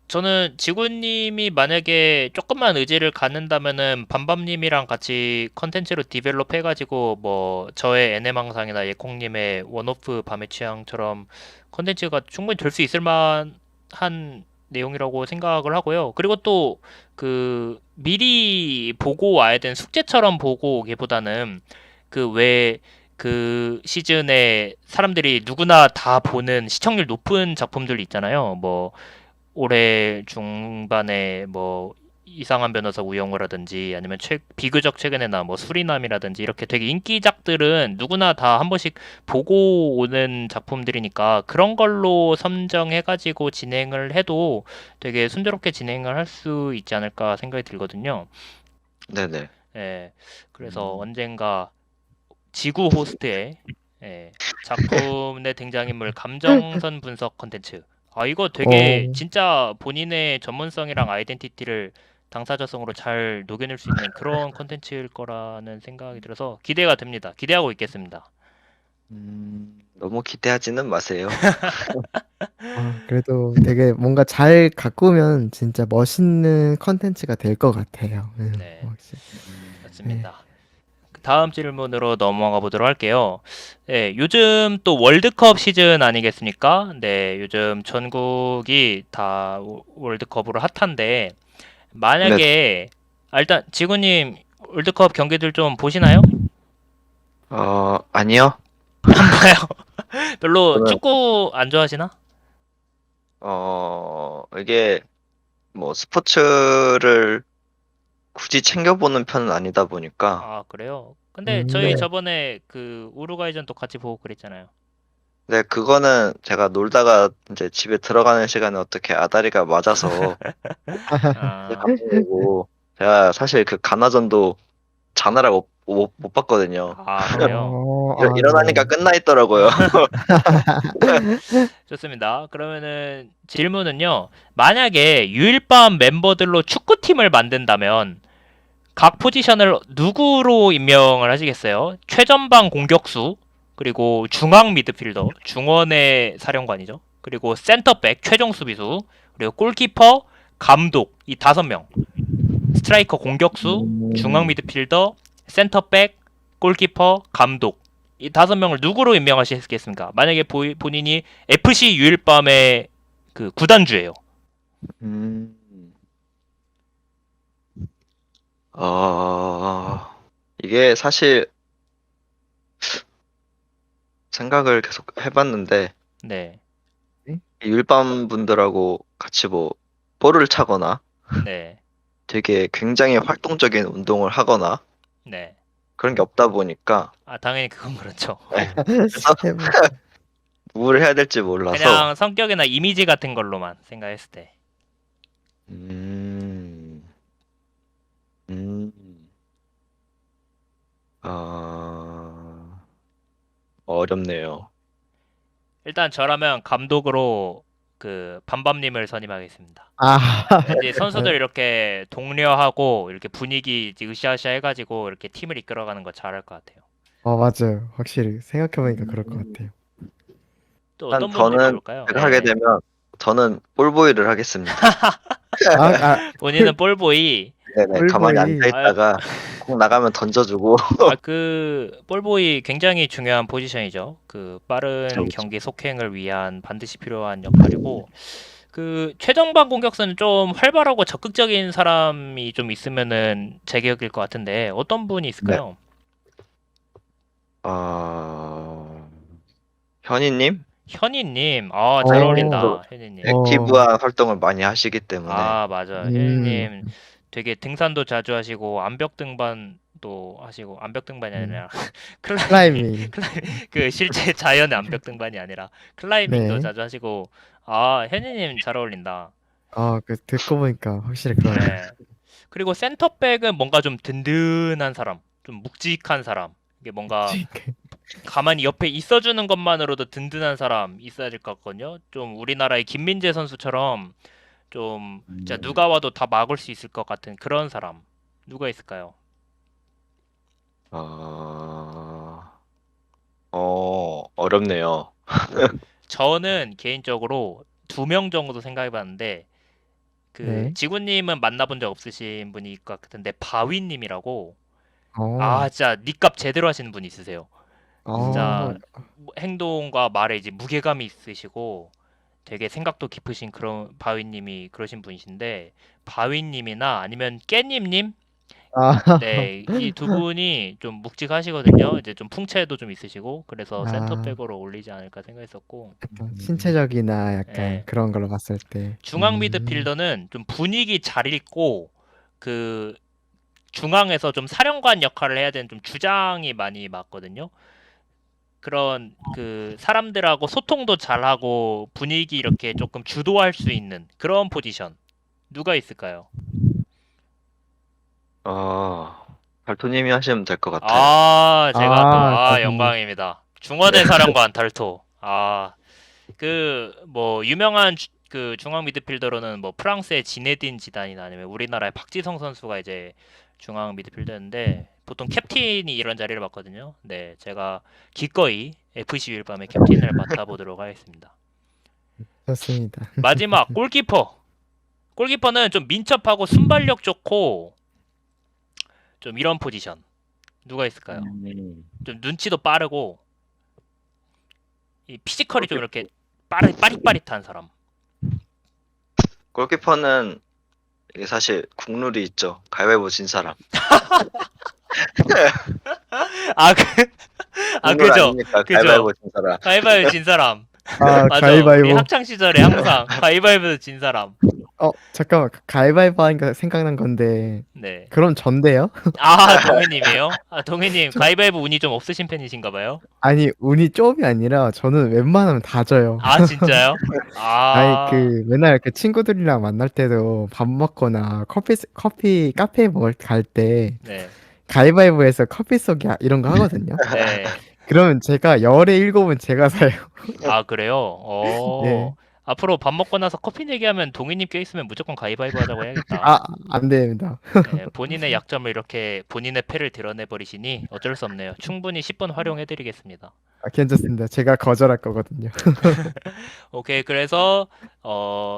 저는 지구님이 만약에 조금만 의지를 갖는다면은 밤밤님이랑 같이 컨텐츠로 디벨롭 해가지고 뭐 저의 애네망상이나 예콩님의 원오프 밤의 취향처럼 컨텐츠가 충분히 될 수 있을 만한 내용이라고 생각을 하고요. 그리고 또 그 미리 보고 와야 되는 숙제처럼 보고 오기보다는 그 왜 그 시즌에 사람들이 누구나 다 보는 시청률 높은 작품들 있잖아요. 뭐 올해 중반에 뭐 이상한 변호사 우영우라든지 아니면 비교적 최근에 나 뭐 수리남이라든지 이렇게 되게 인기작들은 누구나 다 한 번씩 보고 오는 작품들이니까 그런 걸로 선정해가지고 진행을 해도 되게 순조롭게 진행을 할 수 있지 않을까 생각이 들거든요. 네네. 예, 그래서 음, 언젠가 지구 호스트의 작품 내 등장인물 감정선 분석 컨텐츠. 아, 이거 되게 어, 진짜 본인의 전문성이랑 아이덴티티를 당사자성으로 잘 녹여낼 수 있는 그런 컨텐츠일 거라는 생각이 들어서 기대가 됩니다. 기대하고 있겠습니다. 너무 기대하지는 마세요. 그래도 되게 뭔가 잘 가꾸면 진짜 멋있는 컨텐츠가 될 것 같아요. 네, 확실히. 네. 맞습니다. 다음 질문으로 넘어가 보도록 할게요. 네, 요즘 또 월드컵 시즌 아니겠습니까? 네, 요즘 전국이 다 월드컵으로 핫한데, 네. 만약에 일단 지구님 월드컵 경기들 좀 보시나요? 아니요. 안 봐요. 별로 저는 축구 안 좋아하시나? 이게 뭐 스포츠를 굳이 챙겨보는 편은 아니다 보니까. 아, 그래요? 근데 저희 네. 저번에 그 우루과이전도 같이 보고 그랬잖아요. 네, 그거는 제가 놀다가 이제 집에 들어가는 시간에 어떻게 아다리가 맞아서 아, 가본 거고, 제가 사실 그 가나전도 자느라 못 봤거든요. 그래요? 일어나니까 네. 끝나 있더라고요. 좋습니다. 그러면은 질문은요. 만약에 유일밤 멤버들로 축구팀을 만든다면 각 포지션을 누구로 임명을 하시겠어요? 최전방 공격수, 그리고 중앙 미드필더, 중원의 사령관이죠. 그리고 센터백, 최종 수비수, 그리고 골키퍼, 감독, 이 5명. 스트라이커 공격수, 중앙 음, 미드필더, 센터백, 골키퍼, 감독. 이 5명을 누구로 임명하시겠습니까? 만약에 본인이 FC 유일밤의 그 구단주예요. 음, 어, 이게 사실 생각을 계속 해봤는데 네, 율밤 분들하고 같이 뭐 볼을 차거나 네, 되게 굉장히 활동적인 운동을 하거나 네. 그런 게 없다 보니까 아, 당연히 그건 그렇죠. 네. 그래서 해보. 뭘 해야 될지 몰라서 그냥 성격이나 이미지 같은 걸로만 생각했을 때. 음, 음, 아, 어렵네요. 일단 저라면 감독으로 그 밤밤님을 선임하겠습니다. 아, 왠지 선수들 이렇게 독려하고 이렇게 분위기 으쌰으쌰 해가지고 이렇게 팀을 이끌어가는 거 잘할 것 같아요. 맞아요. 확실히 생각해보니까 그럴 것 음, 같아요. 또 일단 어떤 분들이 저는 좋을까요? 제가 하게 예. 되면 저는 볼보이를 하겠습니다. 아, 아, 본인은 볼보이. 네네, 가만히 앉아 꿀보이. 아, 있다가 공 나가면 던져주고. 그 볼보이 굉장히 중요한 포지션이죠. 그 빠른 그렇죠. 경기 속행을 위한 반드시 필요한 역할이고 그 최정방 공격수는 좀 활발하고 적극적인 사람이 좀 있으면은 제격일 것 같은데 어떤 분이 네. 있을까요? 어, 현이님? 현이님, 잘 어, 또 어울린다, 현이님. 어, 액티브한 활동을 많이 하시기 때문에. 맞아. 음, 현이님 되게 등산도 자주 하시고 암벽 등반도 하시고 암벽 등반이 음, 아니라 클라이밍, 클라이밍. 그 실제 자연의 암벽 등반이 아니라 클라이밍도 네. 자주 하시고 현이님 잘 어울린다. 듣고 보니까 확실히 그러네요. 예. 그리고 센터백은 뭔가 좀 든든한 사람, 좀 묵직한 사람. 이게 뭔가 가만히 옆에 있어주는 것만으로도 든든한 사람 있어야 될 것 같거든요. 좀 우리나라의 김민재 선수처럼 좀 진짜 누가 와도 다 막을 수 있을 것 같은 그런 사람 누가 있을까요? 어, 어렵네요. 저는 개인적으로 두 명 정도 생각해봤는데 그 네. 지구님은 만나본 적 없으신 분이 있을 것 같은데 바위님이라고 어, 진짜 니값 제대로 하시는 분 있으세요. 어, 진짜 행동과 말에 이제 무게감이 있으시고 되게 생각도 깊으신 그런 바위님이 그러신 분이신데 바위님이나 아니면 깨님님 아, 네, 이 두 분이 좀 묵직하시거든요. 이제 좀 풍채도 좀 있으시고 그래서 아, 센터백으로 올리지 않을까 생각했었고 약간 신체적이나 약간 예. 그런 걸로 봤을 때. 중앙 미드필더는 좀 분위기 잘 읽고 그 중앙에서 좀 사령관 역할을 해야 되는 좀 주장이 많이 맞거든요. 그런 그 사람들하고 소통도 잘하고 분위기 이렇게 조금 주도할 수 있는 그런 포지션 누가 있을까요? 어, 달토님이 하시면 될 것 같아요. 제가 또 달콤님. 영광입니다. 네. 중화대 사령관 달토. 그 뭐 유명한 그 중앙 미드필더로는 뭐 프랑스의 지네딘 지단이나 아니면 우리나라의 박지성 선수가 이제 중앙 미드필더인데 보통 캡틴이 이런 자리를 맡거든요. 네, 제가 기꺼이 FC 윌밤의 캡틴을 맡아보도록 하겠습니다. 좋습니다. 마지막 골키퍼. 골키퍼는 좀 민첩하고 순발력 좋고 좀 이런 포지션 누가 있을까요? 좀 눈치도 빠르고 이 피지컬이 좀 이렇게 빠릿빠릿한 사람. 골키퍼는 이게 사실 국룰이 있죠. 가위바위보 진 사람. 아, 그, 국룰 그죠. 아닙니까? 그죠. 가위바위보 진 사람. 가위바위보 진 사람. 맞아. 우리 가위바위보. 학창 시절에 항상 가위바위보 진 사람. 잠깐만. 가위바위보 하니까 생각난 건데, 네. 그럼 전데요? 동해님이에요? 동해님, 저, 가위바위보 운이 좀 없으신 편이신가 봐요? 아니, 운이 좀이 아니라, 저는 웬만하면 다 져요. 진짜요? 아니, 아, 맨날 친구들이랑 만날 때도 밥 먹거나, 카페 먹을 갈 때, 네. 가위바위보에서 커피 쏘기 이런 거 하거든요. 네. 그러면 제가 열에 일곱은 제가 사요. 그래요? 예. 앞으로 밥 먹고 나서 커피 내기하면 동해님 껴있으면 무조건 가위바위보 하자고 해야겠다. 아, 안 됩니다. 네, 본인의 약점을 이렇게 본인의 패를 드러내 버리시니 어쩔 수 없네요. 충분히 10분 활용해 드리겠습니다. 괜찮습니다. 제가 거절할 거거든요. 오케이. 그래서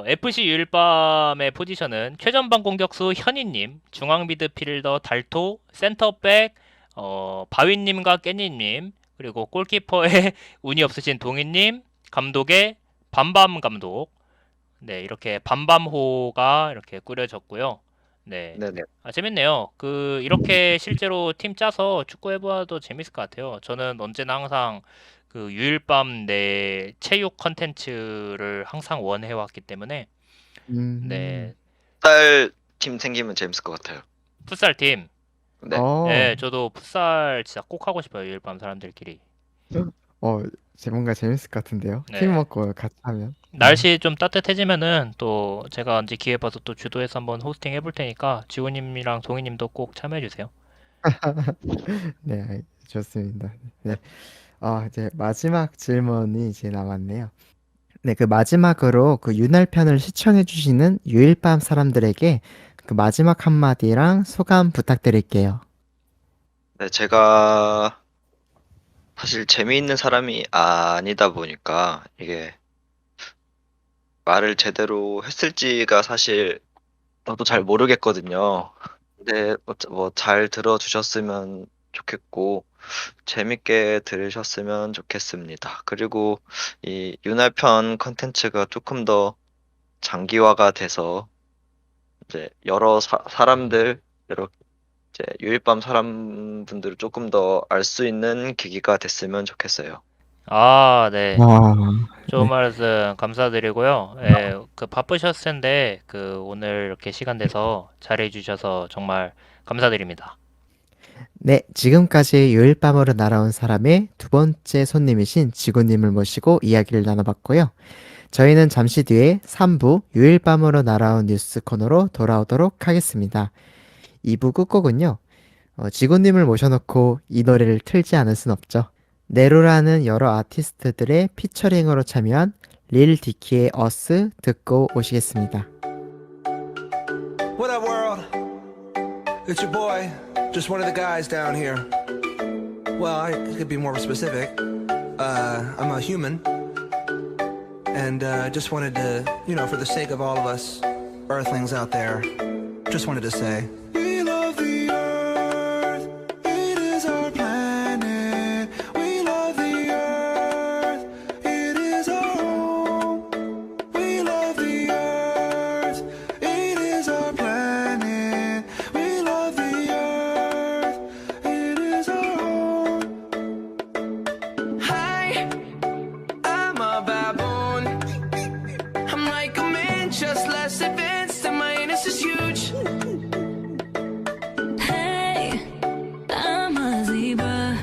FC 유일밤의 포지션은 최전방 공격수 현희님, 중앙 미드필더 달토, 센터백 바위님과 깨니님, 그리고 골키퍼에 운이 없으신 동희님, 감독의 밤밤 감독. 네, 이렇게 밤밤호가 이렇게 꾸려졌고요. 네. 네네. 재밌네요. 이렇게 실제로 팀 짜서 축구 해봐도 재밌을 것 같아요. 저는 언제나 항상 그 유일밤 내 체육 컨텐츠를 항상 원해왔기 때문에 네, 풋살 팀 생기면 재밌을 것 같아요. 풋살 팀. 네. 네, 저도 풋살 진짜 꼭 하고 싶어요. 유일밤 사람들끼리. 뭔가 재밌을 것 같은데요. 네. 팀 먹고 같이 하면. 날씨 좀 따뜻해지면은 또 제가 언제 기회 봐서 또 주도해서 한번 호스팅 해볼 테니까 지호님이랑 동희님도 꼭 참여해 주세요. 네, 좋습니다. 네. 이제 마지막 질문이 이제 남았네요. 네, 그 마지막으로 그 윤활편을 시청해 주시는 유일밤 사람들에게 그 마지막 한마디랑 소감 부탁드릴게요. 네, 제가 사실 재미있는 사람이 아니다 보니까 이게 말을 제대로 했을지가 사실 저도 잘 모르겠거든요. 근데 뭐 잘 들어주셨으면 좋겠고 재밌게 들으셨으면 좋겠습니다. 그리고 이 윤활편 컨텐츠가 조금 더 장기화가 돼서 이제 여러 사람들 여러 이제 유일밤 사람분들을 조금 더 알 수 있는 계기가 됐으면 좋겠어요. 아, 네. 와, 좋은 네. 말씀 감사드리고요. 예, 그 바쁘셨을 텐데 그 오늘 이렇게 시간 내서 잘해 주셔서 정말 감사드립니다. 네, 지금까지 유일밤으로 날아온 사람의 두 번째 손님이신 지구님을 모시고 이야기를 나눠봤고요. 저희는 잠시 뒤에 3부 유일밤으로 날아온 뉴스 코너로 돌아오도록 하겠습니다. 2부 끝곡은요. 지구님을 모셔놓고 이 노래를 틀지 않을 순 없죠. 네로라는 여러 아티스트들의 피처링으로 참여한 릴 디키의 어스 듣고 오시겠습니다. What up, world? It's your boy, just one of the guys down here. Well, I could be more specific. I'm a human, and just wanted to, for the sake of all of us Earthlings out there, just wanted to say. We love the Earth, it is our planet. We love the Earth, it is our home. We love the Earth, it is our planet. We love the Earth, it is our home. Hi, I'm a baboon. I'm like a man, just less advanced, and my anus is huge. Hey, I'm a zebra.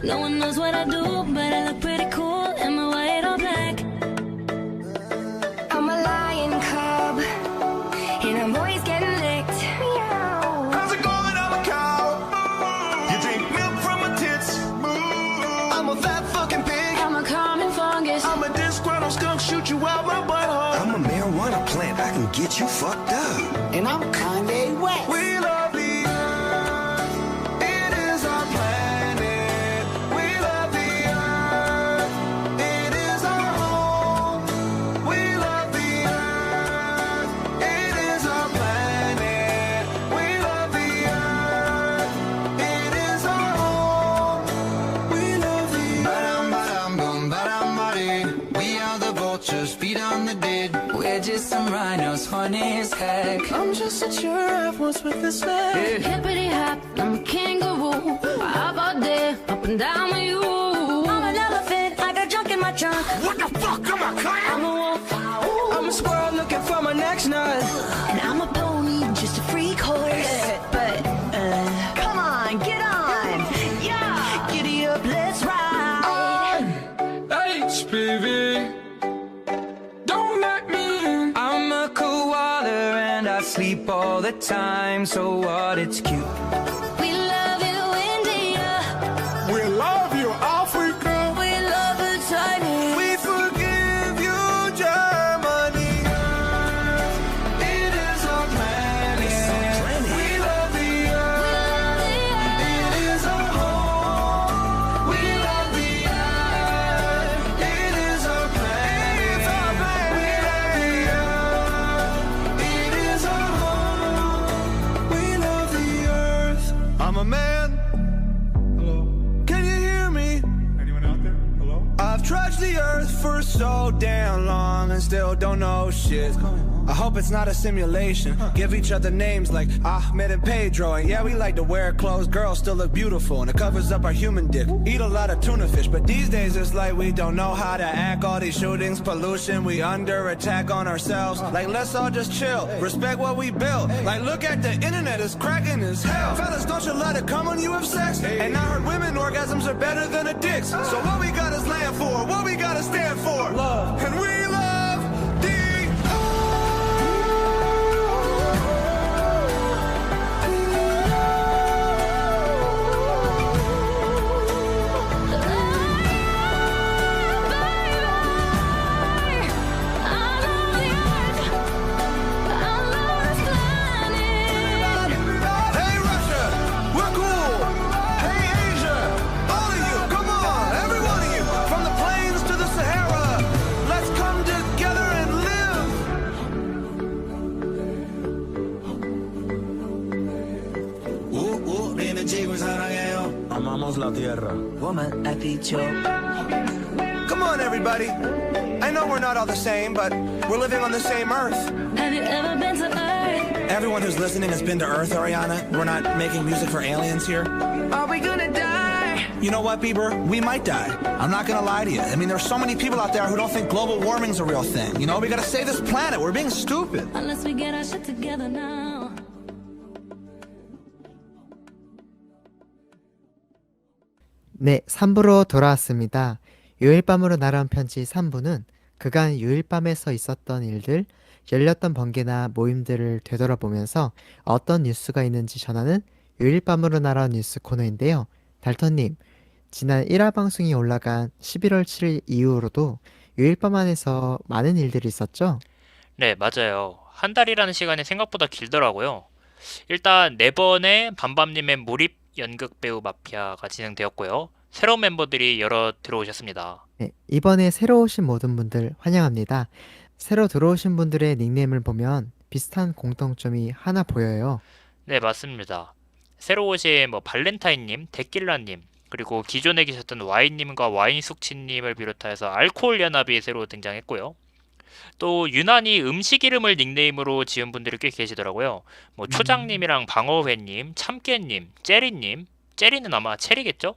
No one knows what I do, but I look pretty cool. Am I white or black? I'm a lion cub, and I'm always getting licked. Meow. How's it going? I'm a cow. You drink milk from my tits. I'm a fat fucking pig. I'm a common fungus. I'm a disgruntled skunk, shoot you out my butthole. I'm a marijuana plant, I can get you fucked up. And I'm Kanye West. We love the Earth, it is our planet. We love the Earth, it is our home. We love the Earth, it is our planet. We love the Earth, it is our home. We love the Earth. We are the vultures, feet on the dead. We're just some rhinos, funny as heck. I'm just a giraffe, what's with this leg? Hippity hop, I'm a kangaroo. I hop out there, up and down with you. I'm an elephant, I got junk in my trunk. What the fuck, am I I'm clown? a wolf, I'm a squirrel looking for my next nut. and I'm a pony, just a freak horse. But, come on, get on. Yeah, giddy up, let's ride. HPV, don't let me in. I'm a koala and I sleep all the time, so what, it's cute. We love you, India. We love you, Africa. We love the tiny. We forgive you, Germany. It is our planet. We love the Earth. It is our home. We love the Earth. It is our planet. We love the Earth. It is our home. We love the Earth. I'm a man. Hello. Can you hear me? Anyone out there? Hello? I've trudged the earth for so damn long, and still don't know shit. I hope it's not a simulation. Give each other names like Ahmed and Pedro. And yeah, we like to wear clothes, girls still look beautiful, and it covers up our human dick. Eat a lot of tuna fish, but these days it's like we don't know how to act. All these shootings, pollution, we under attack on ourselves. Like, let's all just chill, respect what we built. Like, look at the internet, it's cracking as hell. Fellas, don't you let it come when you have sex. And I heard women orgasms are better than a dick's. So what we got is land for, what we gotta stand for. Love. And we love the Hey Russia, we're cool. Hey Asia, all of you, come on, every one of you. From the plains to the Sahara, let's come together and live. Viene chico y sarangueo. Amamos la tierra. Woman ha dicho. Come on everybody. I know we're not all the same, but we're living on the same earth. Have you ever been to Earth? Everyone who's listening has been to Earth, Ariana. We're not making music for aliens here. Are we gonna die? You know what, Bieber? We might die. I'm not gonna lie to you. I mean, there's so many people out there who don't think global warming's a real thing. You know, we gotta save this planet. We're being stupid. Unless we get our shit together now. 네, 3부로 돌아왔습니다. 요일밤으로 날아온 편지 3부는 그간 요일밤에서 있었던 일들, 열렸던 번개나 모임들을 되돌아보면서 어떤 뉴스가 있는지 전하는 요일밤으로 날아온 뉴스 코너인데요. 달턴님, 지난 1화 방송이 올라간 11월 7일 이후로도 요일밤 안에서 많은 일들이 있었죠? 네, 맞아요. 한 달이라는 시간이 생각보다 길더라고요. 일단 4번의 밤밤님의 몰입 연극 배우 마피아가 진행되었고요. 새로운 멤버들이 여러 들어오셨습니다. 네, 이번에 새로 오신 모든 분들 환영합니다. 새로 들어오신 분들의 닉네임을 보면 비슷한 공통점이 하나 보여요. 네, 맞습니다. 새로 오신 발렌타인님, 데킬라님, 그리고 기존에 계셨던 와인님과 와인숙치님을 비롯해서 알코올 연합이 새로 등장했고요. 또 유난히 음식 이름을 닉네임으로 지은 분들이 꽤 계시더라고요. 초장님이랑 방어회님, 참깨님, 체리님, 체리는 아마 체리겠죠?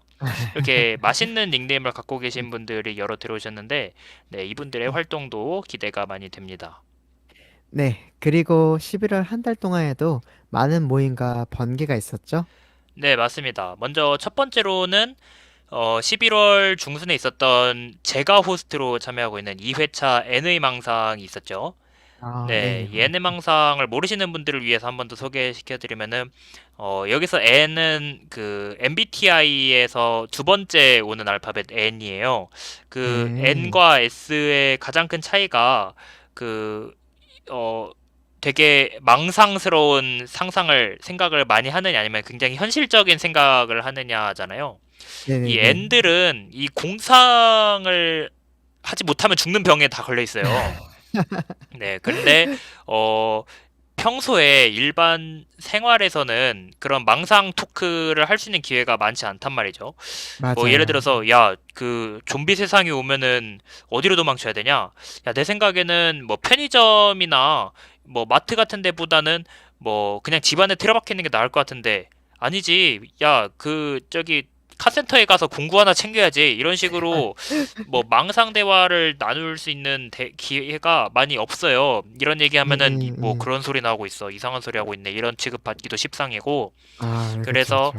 이렇게 맛있는 닉네임을 갖고 계신 분들이 여러 들어오셨는데, 네, 이분들의 활동도 기대가 많이 됩니다. 네, 그리고 11월 한 달 동안에도 많은 모임과 번개가 있었죠? 네, 맞습니다. 먼저 첫 번째로는 11월 중순에 있었던 제가 호스트로 참여하고 있는 2회차 NA 망상이 있었죠. 네, 이 NA 망상을 모르시는 분들을 위해서 한 번 더 소개시켜드리면은 여기서 N은 그 MBTI에서 두 번째 오는 알파벳 N이에요. 그 네. N과 S의 가장 큰 차이가 되게 망상스러운 생각을 많이 하느냐 아니면 굉장히 현실적인 생각을 하느냐잖아요. 이 네네네. N들은 이 공상을 하지 못하면 죽는 병에 다 걸려 있어요. 네, 근데 평소에 일반 생활에서는 그런 망상 토크를 할 수 있는 기회가 많지 않단 말이죠. 예를 맞아요. 들어서 야, 그 좀비 세상이 오면은 어디로 도망쳐야 되냐? 야, 내 생각에는 편의점이나 마트 같은 데보다는 그냥 집 안에 틀어박혀 있는 게 나을 것 같은데 아니지. 야, 저기 카센터에 가서 공구 하나 챙겨야지. 이런 식으로 망상 대화를 나눌 수 있는 기회가 많이 없어요. 이런 얘기하면은 그런 소리 나오고 있어. 이상한 소리 하고 있네. 이런 취급받기도 십상이고. 아, 그래서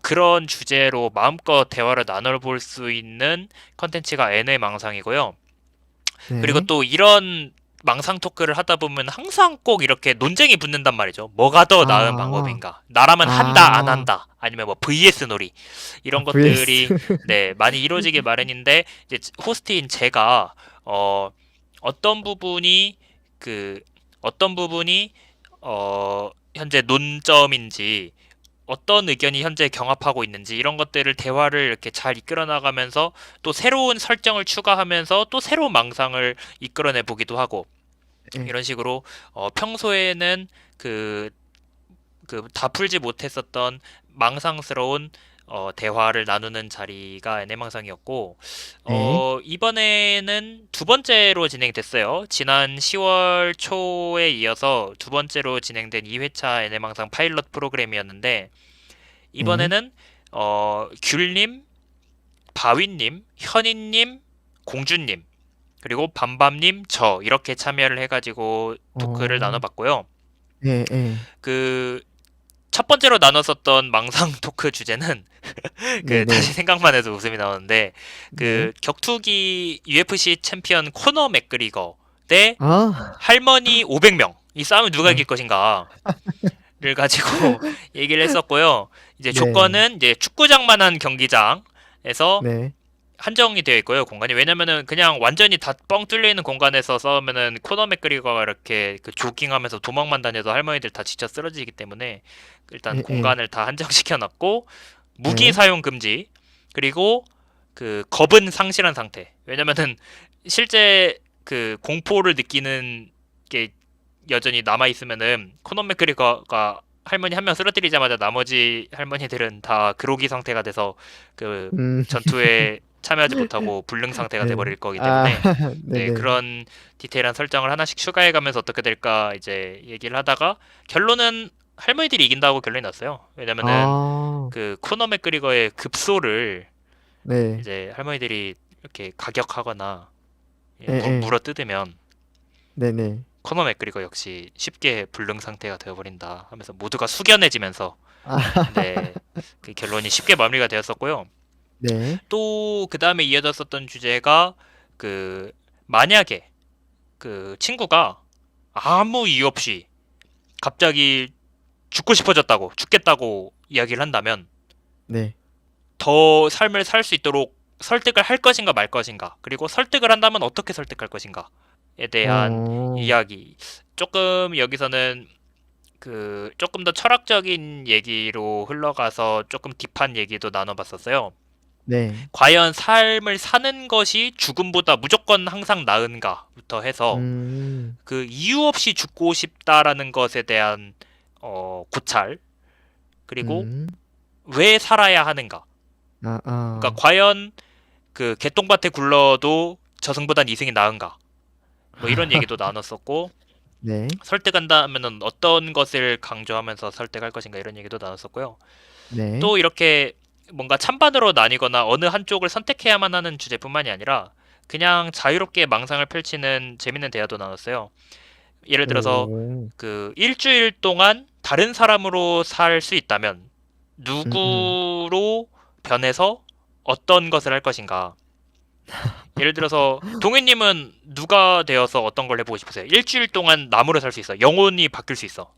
그런 주제로 마음껏 대화를 나눠볼 수 있는 컨텐츠가 NA 망상이고요. 그리고 네. 또 이런 망상 토크를 하다 보면 항상 꼭 이렇게 논쟁이 붙는단 말이죠. 뭐가 더 나은 아. 방법인가? 나라면 한다, 안 아. 한다. 아니면 VS 놀이. 이런 VS. 것들이 네, 많이 이루어지길 마련인데 이제 호스트인 제가 어떤 부분이 현재 논점인지 어떤 의견이 현재 경합하고 있는지 이런 것들을 대화를 이렇게 잘 이끌어 나가면서 또 새로운 설정을 추가하면서 또 새로운 망상을 이끌어내 보기도 하고 네. 이런 식으로 평소에는 다 풀지 못했었던 망상스러운 대화를 나누는 자리가 애니망상이었고 네. 이번에는 두 번째로 진행됐어요. 지난 10월 초에 이어서 두 번째로 진행된 2회차 애니망상 파일럿 프로그램이었는데 네. 이번에는 귤님, 바위님, 현인님, 공주님 그리고 밤밤님, 저 이렇게 참여를 해가지고 토크를 어, 나눠봤고요. 네, 네. 그 첫 번째로 나눴었던 망상 토크 주제는 그 네네. 다시 생각만 해도 웃음이 나오는데 네. 그 격투기 UFC 챔피언 코너 맥그리거 대 아, 할머니 500명 이 싸움을 누가 네. 이길 것인가를 가지고 얘기를 했었고요. 이제 네. 조건은 이제 축구장만한 경기장에서 네. 한정이 되어 있고요, 공간이. 왜냐면은 그냥 완전히 다 뻥 뚫려 있는 공간에서 싸우면은 코너 맥그리거가 이렇게 그 조깅하면서 도망만 다녀도 할머니들 다 지쳐 쓰러지기 때문에 일단 예, 예. 공간을 다 한정시켜 놨고 무기 네. 사용 금지 그리고 그 겁은 상실한 상태. 왜냐면은 실제 그 공포를 느끼는 게 여전히 남아 있으면은 코너 맥그리거가 할머니 한 명 쓰러뜨리자마자 나머지 할머니들은 다 그로기 상태가 돼서 그 음, 전투에 참여하지 못하고 불능 상태가 네. 돼버릴 거기 아, 때문에 네, 네네. 그런 디테일한 설정을 하나씩 추가해가면서 어떻게 될까 이제 얘기를 하다가 결론은 할머니들이 이긴다고 결론이 났어요. 왜냐면은 아, 그 코너 맥그리거의 급소를 네. 이제 할머니들이 이렇게 가격하거나 예, 예. 물어 뜯으면 네네. 코너 맥그리거 역시 쉽게 불능 상태가 되어버린다 하면서 모두가 숙연해지면서 아, 네, 그 결론이 쉽게 마무리가 되었었고요. 네. 또 그 다음에 이어졌었던 주제가 그 만약에 그 친구가 아무 이유 없이 갑자기 죽고 싶어졌다고 죽겠다고 이야기를 한다면 네. 더 삶을 살 수 있도록 설득을 할 것인가 말 것인가 그리고 설득을 한다면 어떻게 설득할 것인가에 대한 어, 이야기. 조금 여기서는 그 조금 더 철학적인 얘기로 흘러가서 조금 딥한 얘기도 나눠봤었어요. 네. 과연 삶을 사는 것이 죽음보다 무조건 항상 나은가부터 해서 음, 그 이유 없이 죽고 싶다라는 것에 대한 고찰 그리고 음, 왜 살아야 하는가. 아, 그러니까 아, 과연 그 개똥밭에 굴러도 저승보단 이승이 나은가. 뭐 이런 얘기도 나눴었고 네. 설득한다면은 어떤 것을 강조하면서 설득할 것인가 이런 얘기도 나눴었고요. 네. 또 이렇게 뭔가 찬반으로 나뉘거나 어느 한쪽을 선택해야만 하는 주제뿐만이 아니라 그냥 자유롭게 망상을 펼치는 재밌는 대화도 나눴어요. 예를 들어서 오, 그 일주일 동안 다른 사람으로 살 수 있다면 음, 음. 누구로 변해서 어떤 것을 할 것인가. 예를 들어서 동현님은 누가 되어서 어떤 걸 해보고 싶으세요? 일주일 동안 나무로 살 수 있어. 영혼이 바뀔 수 있어.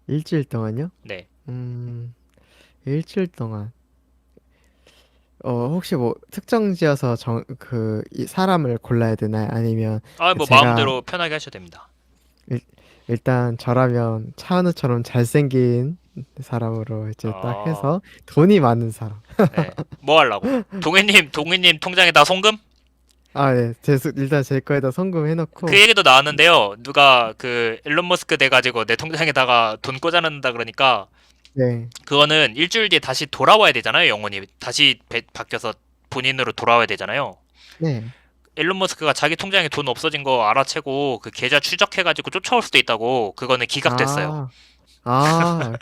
일주일 동안요? 네. 음, 일주일 동안. 혹시 뭐 특정 지어서 이 사람을 골라야 되나요? 아니면 아, 뭐 제가 마음대로 편하게 하셔도 됩니다. 일, 일단 저라면 차은우처럼 잘생긴 사람으로 이제 딱 아, 해서 돈이 많은 사람. 네. 뭐 하려고? 동현님 통장에다 송금? 아, 네. 일단 제 거에다 그 송금해놓고, 얘기도 나왔는데요. 누가 그 일론 머스크 돼가지고 내 통장에다가 돈 꽂아놓는다 그러니까 네. 그거는 일주일 뒤에 다시 돌아와야 되잖아요. 영혼이 다시 바뀌어서 본인으로 돌아와야 되잖아요. 네. 일론 머스크가 자기 통장에 돈 없어진 거 알아채고 그 계좌 추적해가지고 쫓아올 수도 있다고 그거는 기각됐어요. 아, 아,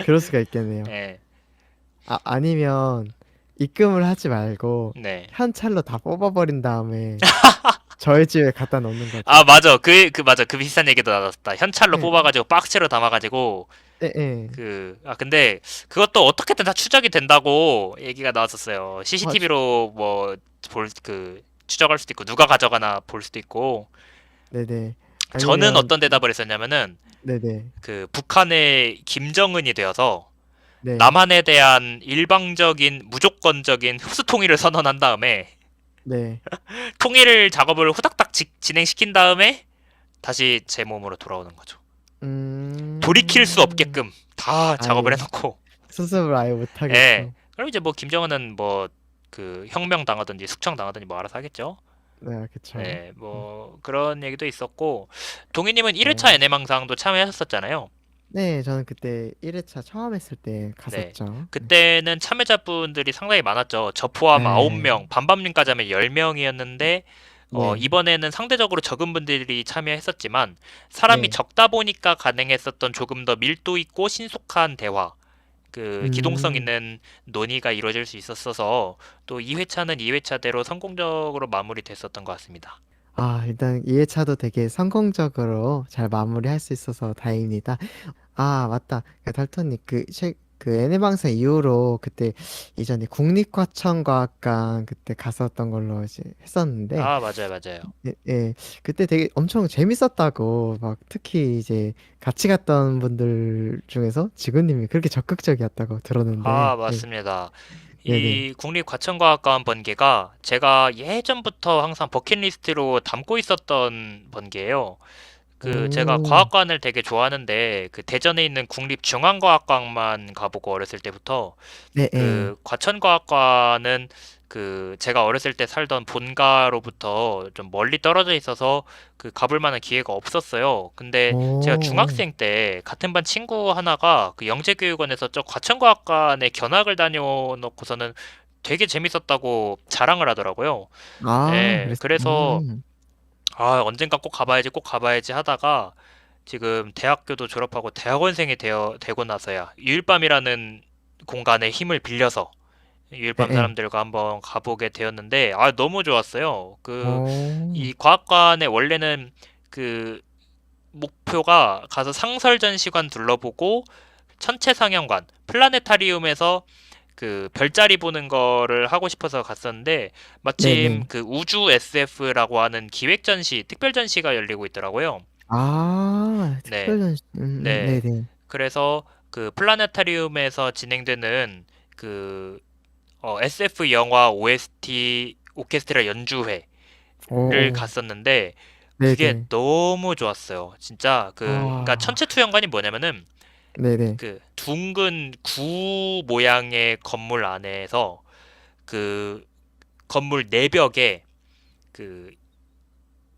그럴 수가 있겠네요. 네, 아니면 입금을 하지 말고 네. 현찰로 다 뽑아버린 다음에 저희 집에 갖다 놓는 거죠. 아 맞아 맞아 그 비슷한 얘기도 나왔다. 현찰로 네. 뽑아가지고 박스로 담아가지고 네, 네. 근데 그것도 어떻게든 다 추적이 된다고 얘기가 나왔었어요. 아, CCTV로 뭐 추적할 수도 있고 누가 가져가나 볼 수도 있고. 네네. 저는 아니면, 어떤 대답을 했었냐면은 네네. 그 북한의 김정은이 되어서 네. 남한에 대한 일방적인 무조건적인 흡수 통일을 선언한 다음에 네. 통일 작업을 후닥닥 진행시킨 다음에 다시 제 몸으로 돌아오는 거죠. 돌이킬 수 음, 없게끔 다 작업을 아예 해놓고 수습을 아예 예. 못하게끔. 그럼 이제 뭐 김정은은 뭐 그 혁명 당하든지 숙청 당하든지 뭐 알아서 하겠죠. 네, 그쵸. 뭐 그런 얘기도 있었고 동희님은 1회차 네. 애니망상도 참여하셨었잖아요. 네, 저는 그때 1회차 처음 했을 때 네. 갔었죠. 네. 그때는 참여자분들이 상당히 많았죠. 저 포함 네. 9명, 반밤님까지 하면 10명이었는데 네. 이번에는 상대적으로 적은 분들이 참여했었지만 사람이 네. 적다 보니까 가능했었던 조금 더 밀도 있고 신속한 대화, 기동성 음. 있는 논의가 이루어질 수 있었어서 또 2회차는 2회차대로 성공적으로 마무리됐었던 것 같습니다. 일단 2회차도 되게 성공적으로 잘 마무리할 수 있어서 다행입니다. 맞다. 달턴님, 그 애니방송 이후로 그때 이전에 국립과천과학관 그때 갔었던 걸로 이제 했었는데, 아, 맞아요, 맞아요. 예, 예. 그때 되게 엄청 재밌었다고, 막 특히 이제 같이 갔던 분들 중에서 지구님이 그렇게 적극적이었다고 들었는데, 아, 네, 맞습니다. 네네. 이 국립과천과학관 번개가 제가 예전부터 항상 버킷리스트로 담고 있었던 번개예요. 제가 오, 과학관을 되게 좋아하는데 대전에 있는 국립중앙과학관만 가보고 어렸을 때부터 네, 예. 과천과학관은 제가 어렸을 때 살던 본가로부터 좀 멀리 떨어져 있어서 가볼 만한 기회가 없었어요. 근데 제가 오, 중학생 때 같은 반 친구 하나가 영재교육원에서 저 과천과학관에 견학을 다녀놓고서는 되게 재밌었다고 자랑을 하더라고요. 네, 그랬어. 그래서 언젠가 꼭 가봐야지, 꼭 가봐야지 하다가 지금 대학교도 졸업하고 대학원생이 되고 나서야 유일밤이라는 공간의 힘을 빌려서 예, 유일밤 예. 사람들과 한번 가보게 되었는데 너무 좋았어요. 오, 이 과학관에 원래는 그 목표가 가서 상설 전시관 둘러보고 천체 상영관, 플라네타리움에서 별자리 보는 거를 하고 싶어서 갔었는데 마침 네네. 우주 SF라고 하는 기획 전시, 특별 전시가 열리고 있더라고요. 네. 특별전, 네. 네네. 그래서 플라네타리움에서 진행되는 그 SF 영화 OST 오케스트라 연주회를 오, 갔었는데 그게 네네. 너무 좋았어요. 진짜 그러니까 아, 천체투영관이 뭐냐면은 네네. 둥근 구 모양의 건물 안에서 그 건물 내벽에 그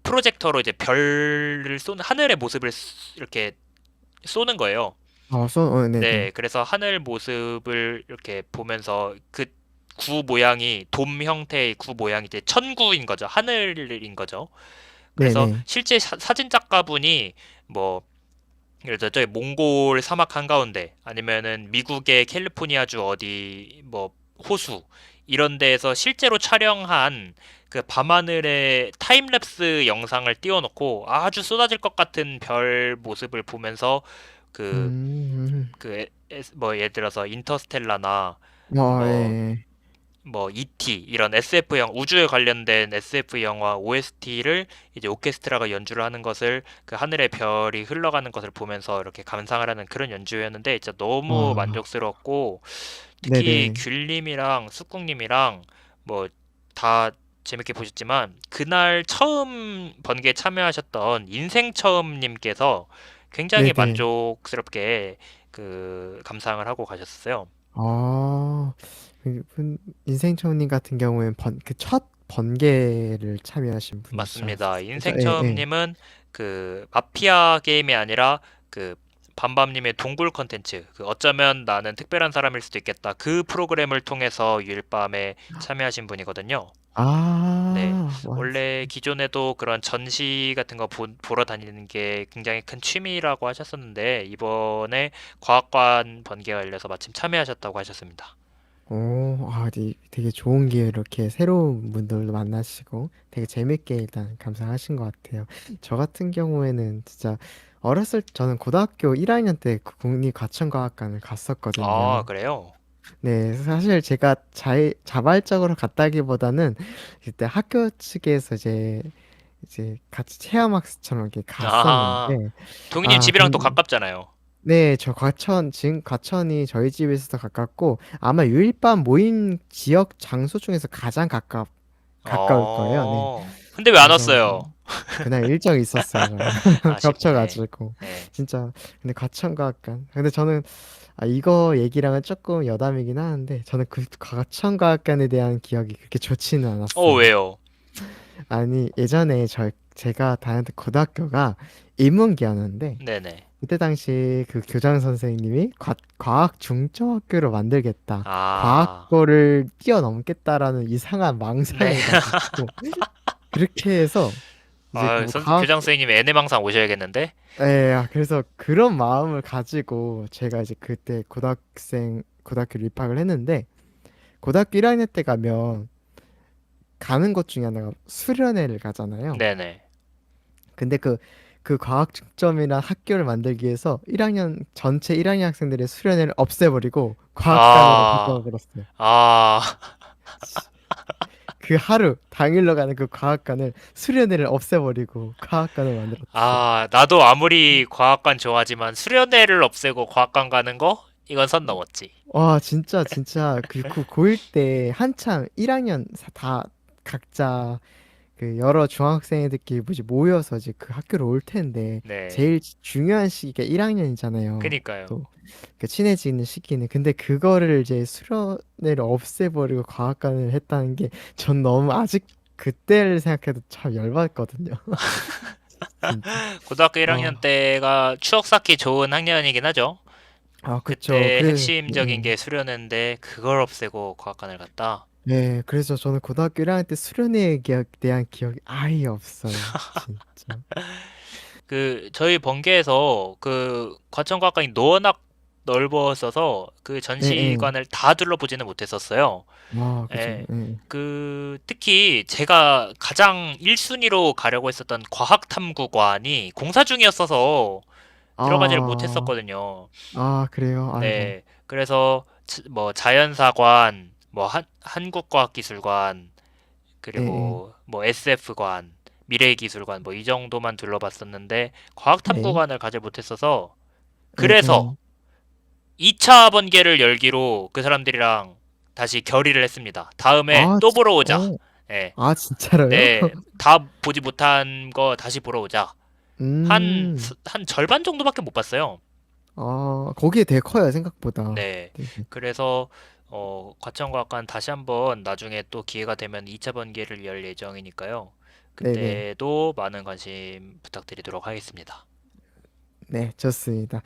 프로젝터로 이제 별을 쏘는 하늘의 모습을 이렇게 쏘는 거예요. 네네. 네, 그래서 하늘 모습을 이렇게 보면서 구 모양이 돔 형태의 구 모양이 이제 천구인 거죠. 하늘인 거죠. 그래서 네네. 실제 사진 작가분이 뭐 예를 들어 저기 몽골 사막 한가운데 아니면은 미국의 캘리포니아주 어디 뭐 호수 이런 데에서 실제로 촬영한 밤하늘의 타임랩스 영상을 띄워놓고 아주 쏟아질 것 같은 별 모습을 보면서 그 음, 뭐 예를 들어서 인터스텔라나 예, 뭐 예. E.T. 이런 우주에 관련된 SF 영화 OST를 이제 오케스트라가 연주를 하는 것을 하늘의 별이 흘러가는 것을 보면서 이렇게 감상을 하는 그런 연주였는데 진짜 너무 와, 만족스럽고 특히 네네. 귤님이랑 쑥국님이랑 뭐 다 재밌게 보셨지만 그날 처음 번개에 참여하셨던 인생 처음님께서 굉장히 네네. 만족스럽게 감상을 하고 가셨어요. 아, 인생 초님 같은 경우엔 그 첫 번개를 참여하신 분이시죠. 맞습니다. 그죠? 인생 예, 예. 처음님은 마피아 게임이 아니라 밤밤님의 동굴 컨텐츠, 어쩌면 나는 특별한 사람일 수도 있겠다. 그 프로그램을 통해서 유일밤에 참여하신 분이거든요. 네. 와, 원래 기존에도 그런 전시 같은 거 보러 다니는 게 굉장히 큰 취미라고 하셨었는데, 이번에 과학관 번개가 열려서 마침 참여하셨다고 하셨습니다. 되게 좋은 기회 이렇게 새로운 분들도 만나시고 되게 재밌게 일단 감상하신 것 같아요. 저 같은 경우에는 진짜 저는 고등학교 1학년 때 그 국립과천과학관을 아, 갔었거든요. 그래요? 네, 사실 제가 자발적으로 갔다기보다는 그때 학교 측에서 이제 같이 체험학습처럼 이렇게 아, 갔었는데, 동희님 집이랑 또 근데, 가깝잖아요. 네, 지금 과천이 저희 집에서도 가깝고, 아마 유일반 모임 지역 장소 중에서 가장 가까울 거예요. 네. 근데 왜 안 그래서 왔어요? 그날 일정이 있었어요, 저는. 아쉽네. 겹쳐가지고. 네. 진짜, 근데 과천과학관. 근데 저는, 이거 얘기랑은 조금 여담이긴 하는데, 저는 그 과천과학관에 대한 기억이 그렇게 좋지는 않았어요. 왜요? 아니, 예전에 제가 다녔던 고등학교가 인문계였는데, 네네. 그때 당시 그 교장 선생님이 과학 중점학교로 만들겠다. 아, 과학고를 뛰어넘겠다라는 이상한 네. 망상을 가지고, 그렇게 해서, 이제 그 아, 뭐 교장 선생님 애니망상 오셔야겠는데? 그래서 그런 마음을 가지고 제가 이제 그때 고등학교를 입학을 했는데, 고등학교 1학년 때 가면 가는 것 중에 하나가 수련회를 가잖아요. 네네. 근데 그 과학 중점이란 학교를 만들기 위해서 1학년 전체 1학년 학생들의 수련회를 없애버리고 과학관으로 아, 바꿔버렸어요. 아, 그 하루 당일로 가는 그 과학관을 수련회를 없애버리고 과학관을 만들었어요. 나도 아무리 과학관 좋아하지만 수련회를 없애고 과학관 가는 거? 이건 선 넘었지. 와, 진짜 그 고1 때 한창 1학년 다 각자 그 여러 중학생들끼리 뭐지 모여서 이제 그 학교를 올 텐데 네. 제일 중요한 시기가 1학년이잖아요. 그니까요. 또 그 친해지는 시기는. 근데 그거를 이제 수련회를 없애버리고 과학관을 했다는 게 전 너무 아직 그때를 생각해도 참 열받거든요. 진짜. 고등학교 아, 1학년 때가 추억 쌓기 좋은 학년이긴 하죠. 그쵸. 그때 그래, 핵심적인 게 수련회인데 그걸 없애고 과학관을 갔다. 네, 그래서 저는 고등학교 1학년 때 수련회에 대한 기억이 아예 없어요. 진짜. 저희 번개에서 그 과천과학관이 워낙 넓었어서 그 예, 예. 전시관을 다 둘러보지는 못했었어요. 그죠. 예. 예. 특히 제가 가장 1순위로 가려고 했었던 과학탐구관이 공사 중이었어서 들어가지를 아, 못했었거든요. 그래요. 아이고. 네. 그래서 뭐 자연사관, 뭐 한국과학기술관, 예, 예. 그리고 뭐 SF관, 미래기술관 뭐 이 정도만 둘러봤었는데 네. 과학탐구관을 가지 못했어서 예, 그래서 예. 2차 번개를 열기로 그 사람들이랑 다시 결의를 했습니다. 다음에 아, 또 보러 오자. 예. 진짜로요? 네. 다 보지 못한 거 다시 보러 오자. 음, 한 절반 정도밖에 못 봤어요. 거기에 되게 커요, 생각보다. 네. 되게. 그래서 과천과학관 다시 한번 나중에 또 기회가 되면 2차 번개를 열 예정이니까요. 네네. 그때도 많은 관심 부탁드리도록 하겠습니다. 네, 좋습니다.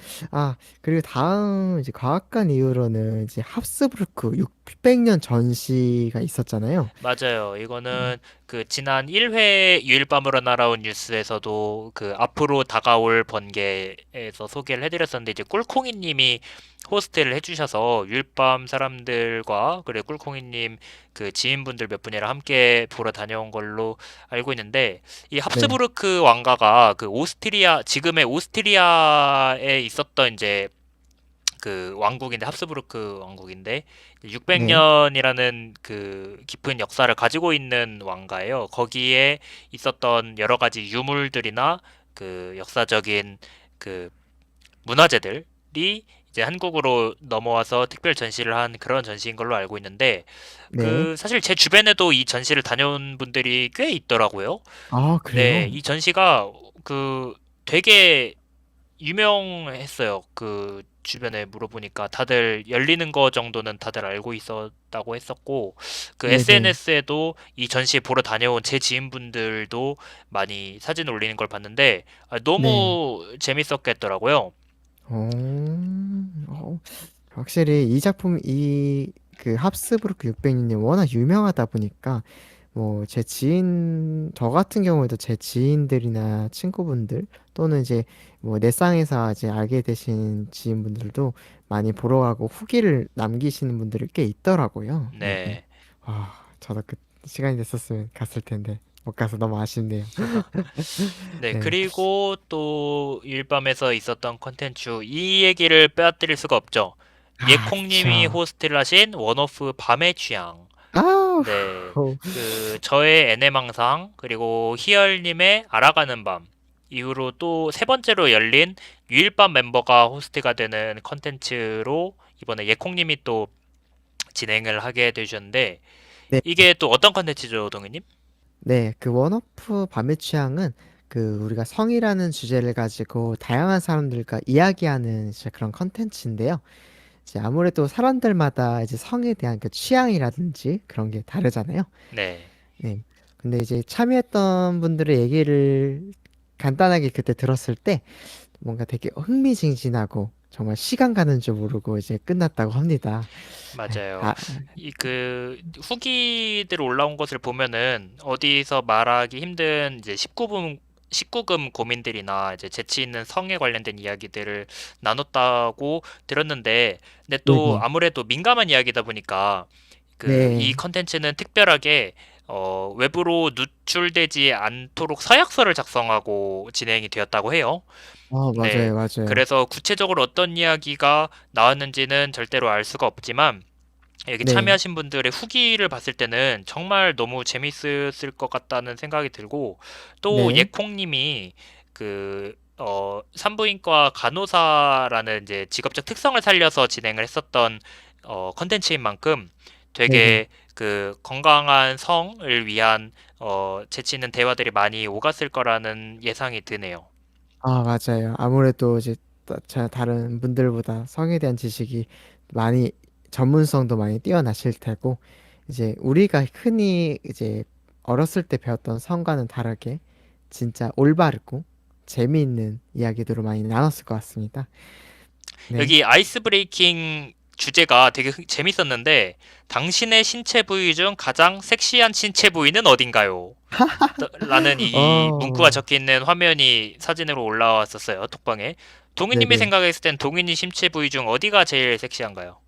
그리고 다음 이제 과학관 이후로는 이제 합스부르크 600년 전시가 있었잖아요. 맞아요. 이거는 그 지난 1회 유일밤으로 날아온 뉴스에서도 그 앞으로 다가올 번개에서 소개를 해드렸었는데 이제 꿀콩이님이 호스트를 해주셔서 유일밤 사람들과 그리고 꿀콩이님 그 지인분들 몇 분이랑 함께 보러 다녀온 걸로 알고 있는데 이 네. 합스부르크 왕가가 그 오스트리아 지금의 오스트리아에 있었던 이제 그 왕국인데 합스부르크 왕국인데 네. 600년이라는 그 깊은 역사를 가지고 있는 왕가예요. 거기에 있었던 여러 가지 유물들이나 그 역사적인 그 문화재들이 이제 한국으로 넘어와서 특별 전시를 한 그런 전시인 걸로 알고 있는데 네. 그 사실 제 주변에도 이 전시를 다녀온 분들이 꽤 있더라고요. 네, 그래요? 이 전시가 그 되게 유명했어요. 그 주변에 물어보니까 다들 열리는 거 정도는 다들 알고 있었다고 했었고, 그 네네. SNS에도 이 전시 보러 다녀온 제 지인분들도 많이 사진 올리는 걸 봤는데, 네. 너무 재밌었겠더라고요. 어, 확실히 이 작품, 그 합스부르크 600년이 워낙 유명하다 보니까 뭐 저 같은 경우에도 제 지인들이나 친구분들 또는 이제 뭐 넷상에서 이제 알게 되신 지인분들도 많이 보러 가고 후기를 남기시는 분들이 꽤 있더라고요. 네네. 네. 저도 그 시간이 됐었으면 갔을 텐데 못 가서 너무 아쉽네요. 네, 네. 그리고 또 일밤에서 있었던 컨텐츠, 이 얘기를 빼앗길 수가 없죠. 예콩님이 그쵸. 호스트를 하신 원오프 밤의 취향. 아, 네, 후. 그 저의 애네망상 그리고 희열님의 알아가는 밤 이후로 또 세 번째로 열린 유일밤 멤버가 호스트가 되는 컨텐츠로 이번에 예콩님이 또 진행을 하게 되셨는데 네. 이게 또 어떤 컨텐츠죠, 동희님? 네, 그 원오프 밤의 취향은 그 우리가 성이라는 주제를 가지고 다양한 사람들과 이야기하는 이제 그런 컨텐츠인데요. 이제 아무래도 사람들마다 이제 성에 대한 그 취향이라든지 그런 게 다르잖아요. 네, 네. 근데 이제 참여했던 분들의 얘기를 간단하게 그때 들었을 때 뭔가 되게 흥미진진하고 정말 시간 가는 줄 모르고 이제 끝났다고 합니다. 네. 맞아요. 이 그 후기들 올라온 것을 보면은 어디서 말하기 힘든 이제 19금 고민들이나 이제 재치 있는 성에 관련된 이야기들을 나눴다고 들었는데, 근데 또 네네. 아무래도 민감한 이야기다 보니까 이 네. 컨텐츠는 특별하게 외부로 노출되지 않도록 서약서를 작성하고 진행이 되었다고 해요. 네. 맞아요, 맞아요. 그래서 구체적으로 어떤 이야기가 나왔는지는 절대로 알 수가 없지만, 여기 네. 참여하신 분들의 후기를 봤을 때는 정말 너무 재밌었을 것 같다는 생각이 들고, 또 네. 예콩님이 산부인과 간호사라는 이제 직업적 특성을 살려서 진행을 했었던 컨텐츠인 만큼 네네. 되게 그 건강한 성을 위한 재치 있는 대화들이 많이 오갔을 거라는 예상이 드네요. 맞아요. 아무래도 이제 다른 분들보다 성에 대한 지식이 많이 전문성도 많이 뛰어나실 테고 이제 우리가 흔히 이제 어렸을 때 배웠던 성과는 다르게 진짜 올바르고 재미있는 이야기들을 많이 나눴을 것 같습니다. 네. 여기 아이스 브레이킹 주제가 되게 재밌었는데, 당신의 신체 부위 중 가장 섹시한 신체 부위는 어딘가요? 라는 이 문구가 어. 적혀 있는 화면이 사진으로 올라왔었어요, 톡방에. 동희님이 네네. 생각했을 땐 동희님 신체 부위 중 어디가 제일 섹시한가요?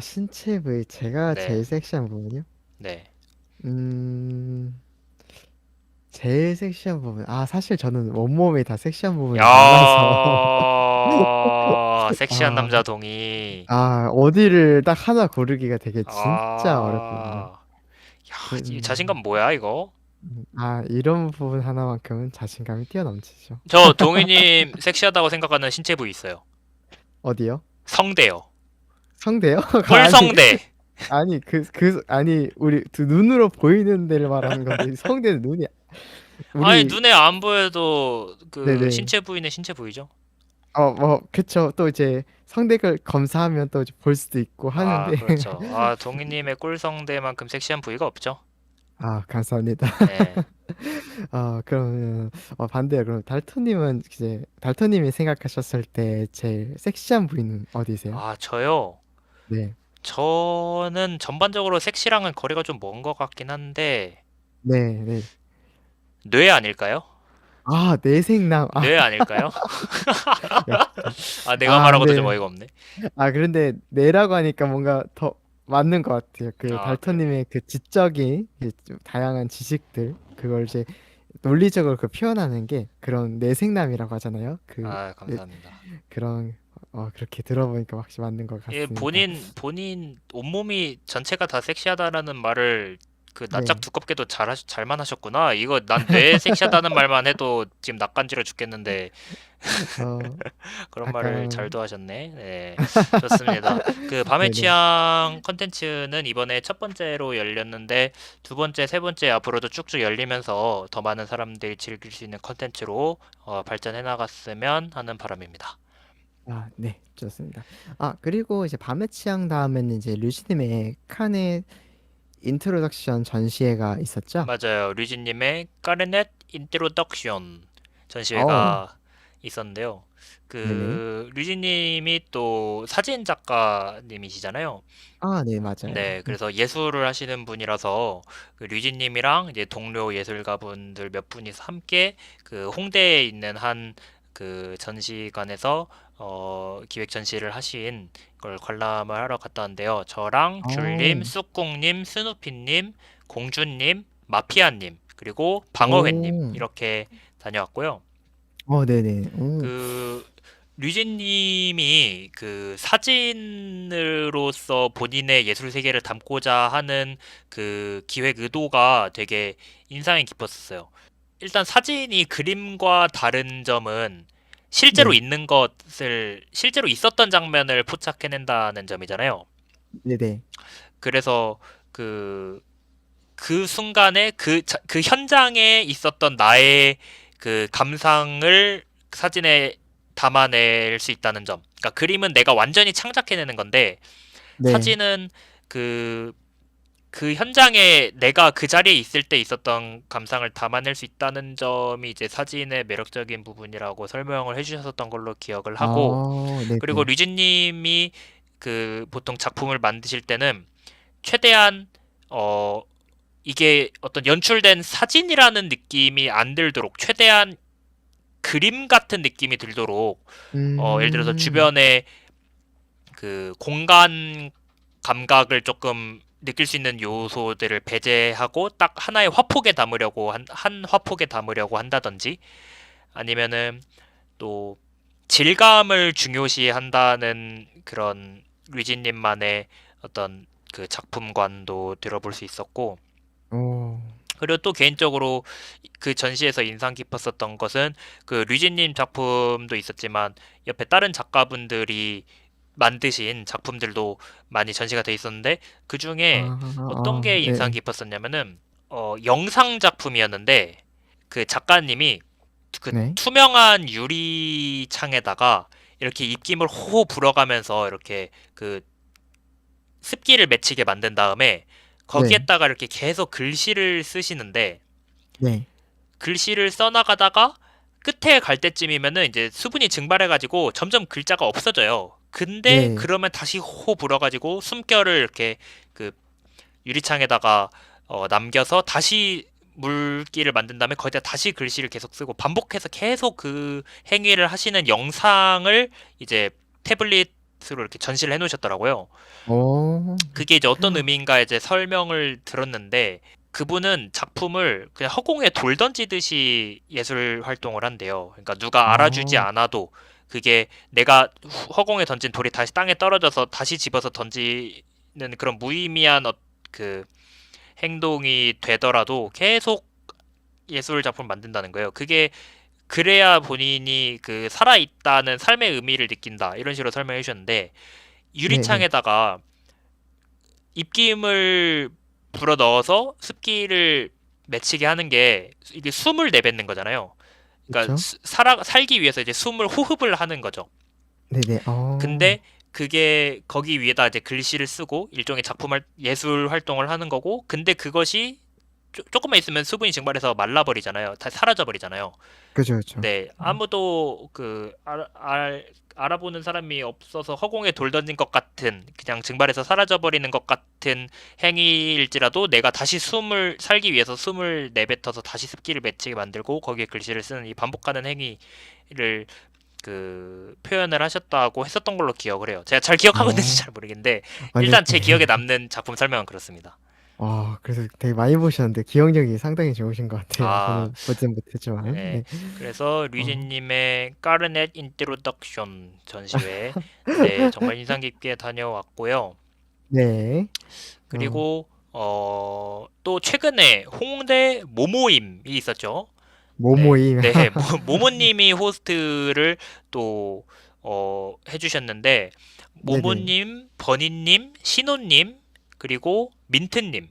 신체 부위 제가 네, 제일 섹시한 부분이요? 네. 음. 제일 섹시한 부분. 사실 저는 온몸이 다 섹시한 부분이 많아서. 야, 섹시한 아. 남자 동희. 어디를 딱 하나 고르기가 되게 진짜 어렵거든요. 아, 야, 그 이 자신감 뭐야, 이거? 이런 부분 하나만큼은 자신감이 뛰어넘치죠. 저 동희님 섹시하다고 생각하는 신체 부위 있어요. 어디요? 성대요. 성대요? 아니, 꿀성대. 우리 눈으로 보이는 데를 말하는 건데, 성대는 아니, 우리, 눈에 안 보여도 그 네네. 신체 부위는 신체 부위죠. 그쵸. 또 이제 성대를 검사하면 또 이제 볼 수도 있고 하는데, 아, 그렇죠. 아, 동희님의 꿀성대만큼 섹시한 부위가 없죠. 감사합니다. 네. 그러면, 반대로, 그럼 달토님이 생각하셨을 때 제일 섹시한 부위는 어디세요? 아, 저요. 네. 저는 전반적으로 섹시랑은 거리가 좀 먼 것 같긴 한데, 네, 네. 뇌 아닐까요? 내생남. 뇌 아닐까요? 역시. 아, 내가 말하고도 좀 네. 어이가 없네. 그런데 내라고 하니까 뭔가 더 맞는 것 같아요. 그 아, 그래요. 달토님의 그 지적인 좀 다양한 지식들, 그걸 이제 논리적으로 표현하는 게 그런 내생남이라고 하잖아요. 아, 네, 감사합니다. 그런, 그렇게 들어보니까 확실히 맞는 것 예, 같습니다. 본인 온몸이 전체가 다 섹시하다라는 말을 그 낯짝 네. 두껍게도 잘만 하셨구나. 이거 난 뇌 섹시하다는 말만 해도 지금 낯간지러 죽겠는데 어, 그런 말을 약간, 잘도 하셨네. 네, 좋습니다. 그 밤의 네네. 취향 컨텐츠는 이번에 첫 번째로 열렸는데 두 번째, 세 번째 앞으로도 쭉쭉 열리면서 더 많은 사람들이 즐길 수 있는 컨텐츠로 발전해 나갔으면 하는 바람입니다. 네, 좋습니다. 그리고 이제 밤의 취향 다음에는 이제 류시님의 칸의 인트로덕션 전시회가 있었죠? 맞아요. 류진님의 까르넷 인트로덕션 어, 전시회가 있었는데요. 네네. 그 류진님이 또 사진 작가님이시잖아요. 네, 맞아요. 네, 그래서 예술을 하시는 분이라서 그 류진님이랑 이제 동료 예술가분들 몇 분이서 함께 그 홍대에 있는 한 그 전시관에서 기획 전시를 하신 걸 관람을 하러 갔다 왔는데요. 저랑 귤님, 어, 쑥국님, 스누피님, 공주님, 마피아님, 그리고 방어회님 오, 이렇게 다녀왔고요. 네네. 오, 그 류진님이 그 사진으로서 본인의 예술 세계를 담고자 하는 그 기획 의도가 되게 인상이 깊었어요. 일단 사진이 그림과 다른 점은 네, 실제로 있었던 장면을 포착해낸다는 점이잖아요. 네네. 그래서 그 순간에 그 현장에 있었던 나의 그 감상을 사진에 담아낼 수 있다는 점. 그러니까 그림은 내가 완전히 창작해내는 건데 네, 사진은 그 그 현장에 내가 그 자리에 있을 때 있었던 감상을 담아낼 수 있다는 점이 이제 사진의 매력적인 부분이라고 설명을 해주셨던 걸로 기억을 하고, 그리고 네네. 류진님이 그 보통 작품을 만드실 때는 최대한 어 이게 어떤 연출된 사진이라는 느낌이 안 들도록 최대한 그림 같은 느낌이 들도록 예를 들어서 음, 주변에 그 공간 감각을 조금 느낄 수 있는 요소들을 배제하고 딱 하나의 화폭에 담으려고 한 화폭에 담으려고 한다든지 아니면은 또 질감을 중요시 한다는 그런 류진님만의 어떤 그 작품관도 들어볼 수 있었고, 오, 그리고 또 개인적으로 그 전시에서 인상 깊었었던 것은 그 류진님 작품도 있었지만 옆에 다른 작가분들이 만드신 작품들도 많이 전시가 돼 있었는데 그 중에 어떤 게 인상 네, 깊었었냐면은 영상 작품이었는데 그 작가님이 그 네, 투명한 유리창에다가 이렇게 입김을 호호 불어가면서 이렇게 그 습기를 맺히게 만든 다음에 네, 거기에다가 이렇게 계속 글씨를 쓰시는데 네, 글씨를 써나가다가 끝에 갈 때쯤이면은 이제 수분이 증발해가지고 점점 글자가 없어져요. 근데 네. 그러면 다시 호 불어가지고 숨결을 이렇게 그 유리창에다가 남겨서 다시 물기를 만든 다음에 거기다 다시 글씨를 계속 쓰고 반복해서 계속 그 행위를 하시는 영상을 이제 태블릿으로 이렇게 전시를 해놓으셨더라고요. 오, 그게 이제 어떤 의미인가 이제 설명을 들었는데 그분은 작품을 그냥 허공에 돌 던지듯이 예술 활동을 한대요. 그러니까 누가 알아주지 아, 않아도 그게 내가 허공에 던진 돌이 다시 땅에 떨어져서 다시 집어서 던지는 그런 무의미한 그 행동이 되더라도 계속 예술 작품을 만든다는 거예요. 그게 그래야 본인이 그 살아있다는 삶의 의미를 느낀다. 이런 식으로 설명해 주셨는데 네, 네. 유리창에다가 입김을 불어 넣어서 습기를 맺히게 하는 게 이게 숨을 내뱉는 거잖아요. 그러니까 그쵸? 살기 위해서 이제 숨을 호흡을 하는 거죠. 네네. 근데 그게 거기 위에다 이제 글씨를 쓰고 일종의 예술 활동을 하는 거고, 근데 그것이 조금만 있으면 수분이 증발해서 말라버리잖아요. 다 사라져버리잖아요. 그죠, 그죠. 네, 아무도 알아보는 사람이 없어서 허공에 돌 던진 것 같은, 그냥 증발해서 사라져버리는 것 같은 행위일지라도 내가 다시 살기 위해서 숨을 내뱉어서 다시 습기를 맺히게 만들고 거기에 글씨를 쓰는 이 반복하는 행위를 그 표현을 하셨다고 했었던 걸로 기억을 해요. 제가 잘 기억하고 있는지 어, 잘 모르겠는데 아니, 일단 제 기억에 남는 작품 설명은 그렇습니다. 그래서 되게 많이 보셨는데 기억력이 상당히 좋으신 것 같아요. 아, 저는 보진 못했지만, 네. 네. 그래서 어, 류진님의 까르넷 인트로덕션 전시회, 네, 정말 인상 깊게 다녀왔고요. 네. 어, 그리고 또 최근에 홍대 모모임이 있었죠. 네, 모모임. 네, 모모님이 호스트를 또 해주셨는데 네네. 모모님, 버니님, 신호님, 그리고 민트님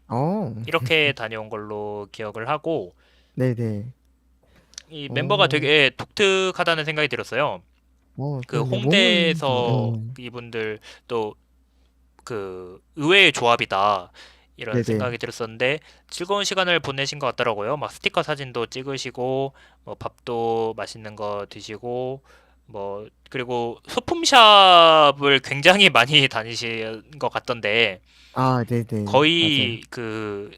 어, 이렇게 다녀온 걸로 기억을 하고 네네. 이 멤버가 어, 되게 독특하다는 생각이 들었어요. 그 그러네. 모모님도, 홍대에서 이분들 또 그 의외의 조합이다 이런 네네. 생각이 들었었는데 즐거운 시간을 보내신 것 같더라고요. 막 스티커 사진도 찍으시고 뭐 밥도 맛있는 거 드시고 뭐 그리고 소품샵을 굉장히 많이 다니신 것 같던데 네네. 맞아요. 거의 그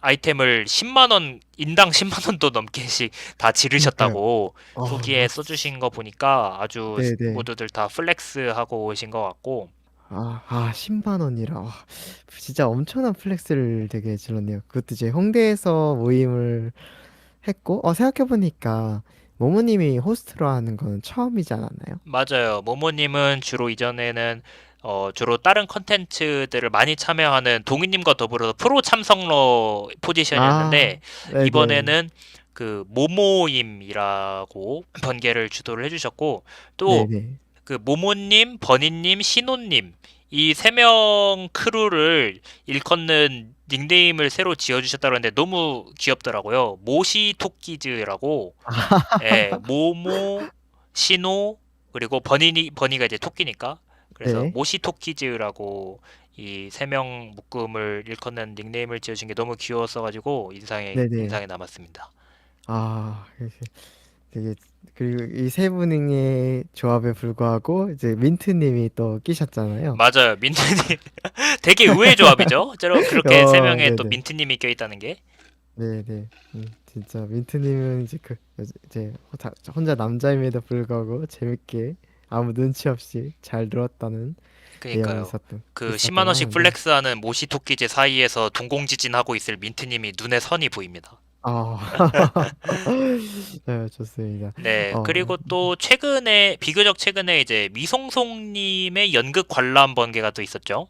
아이템을 10만 원 인당 10만 원도 넘게씩 다 그니까요. 지르셨다고 후기에 막, 써주신 거 보니까 아주 네네. 모두들 다 플렉스하고 오신 것 같고 10만 원이라. 진짜 엄청난 플렉스를 되게 질렀네요. 그것도 이제 홍대에서 모임을 했고, 생각해보니까, 모모님이 호스트로 하는 거는 처음이지 않았나요? 맞아요. 모모님은 주로 이전에는 주로 다른 컨텐츠들을 많이 참여하는 동희님과 더불어서 프로 참석러 포지션이었는데 네네. 이번에는 그 모모임이라고 번개를 주도를 해주셨고 또 네네. 그 모모님, 버니님, 신호님 이 세 명 크루를 일컫는 닉네임을 새로 지어주셨다고 하는데 너무 귀엽더라고요. 모시 토끼즈라고 예, 모모, 신호, 그리고 버니가 이제 토끼니까. 그래서 네. 모시 토끼즈라고 이 세 명 묶음을 일컫는 닉네임을 지어준 게 너무 귀여웠어가지고 네네. 인상에 남았습니다. 아, 되게, 그리고 이 세 분의 조합에 불구하고 이제 민트님이 또 끼셨잖아요. 맞아요, 민트님 되게 의외의 조합이죠. 그렇게 세 명에 또 네네. 민트님이 껴있다는 게. 네네. 진짜 민트님은 이제 이제 혼자 남자임에도 불구하고 재밌게 아무 눈치 없이 잘 놀았다는 내용이 그니까요. 그 10만 있었다고 원씩 하는데, 플렉스하는 모시토끼제 사이에서 동공지진하고 있을 민트님이 눈에 선이 보입니다. 아, 네, 좋습니다. 네, 어, 그리고 또 비교적 최근에 이제 미송송님의 연극 관람 번개가 또 있었죠.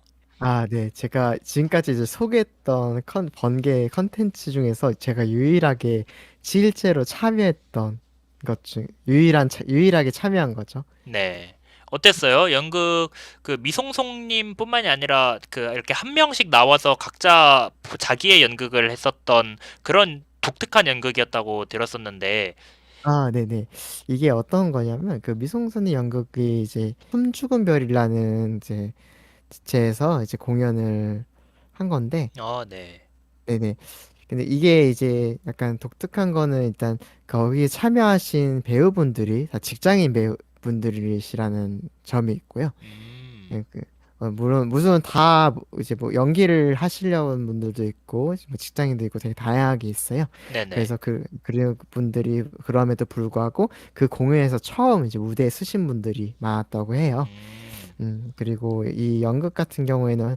네. 제가 지금까지 이제 소개했던 번개 컨텐츠 중에서 제가 유일하게 실제로 참여했던 것 중, 유일하게 참여한 거죠. 네. 어땠어요? 연극 그 미송송님뿐만이 아니라 그 이렇게 한 명씩 나와서 각자 자기의 연극을 했었던 그런 독특한 연극이었다고 들었었는데, 네네. 이게 어떤 거냐면, 그 미송선의 연극이 이제 숨죽은 별이라는 이제 주체에서 이제 공연을 한 건데, 네. 네네. 근데 이게 이제 약간 독특한 거는 일단 거기에 참여하신 배우분들이 다 직장인 배우분들이시라는 점이 있고요. 음, 예, 물론 무슨 다 이제 뭐 연기를 하시려는 분들도 있고 뭐 직장인도 있고 되게 다양하게 있어요. 네네. 그래서 그 분들이 그럼에도 불구하고 그 공연에서 처음 이제 무대에 서신 분들이 많았다고 해요. 음, 그리고 이 연극 같은 경우에는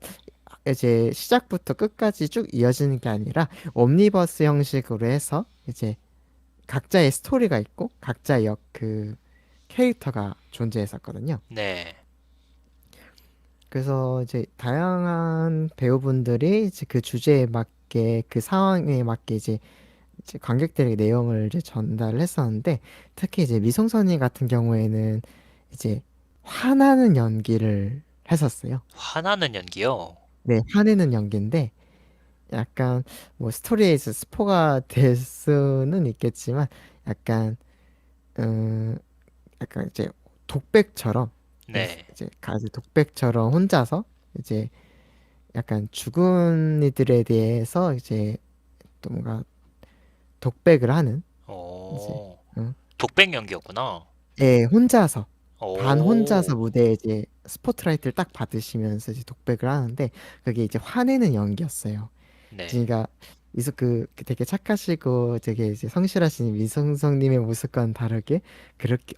이제 시작부터 끝까지 쭉 이어지는 게 아니라 옴니버스 형식으로 해서 이제 각자의 스토리가 있고 각자의 캐릭터가 존재했었거든요. 네. 그래서 이제 다양한 배우분들이 이제 그 주제에 맞게 그 상황에 맞게 이제 관객들에게 내용을 이제 전달을 했었는데 특히 이제 미성선이 같은 경우에는 이제 화나는 연기를 했었어요. 화나는 연기요. 네, 화내는 연기인데 약간 뭐 스토리에서 스포가 될 수는 있겠지만 약간 음 약간 이제 독백처럼 네. 이제 가지 독백처럼 혼자서 이제 약간 죽은 이들에 대해서 이제 또 뭔가 독백을 하는 이제 어, 응? 독백 연기였구나. 예, 혼자서 혼자서 오, 무대에 이제 스포트라이트를 딱 받으시면서 이제 독백을 하는데 그게 이제 화내는 연기였어요. 네. 그러니까 되게 착하시고 되게 이제 성실하신 이성성님의 모습과는 다르게 그렇게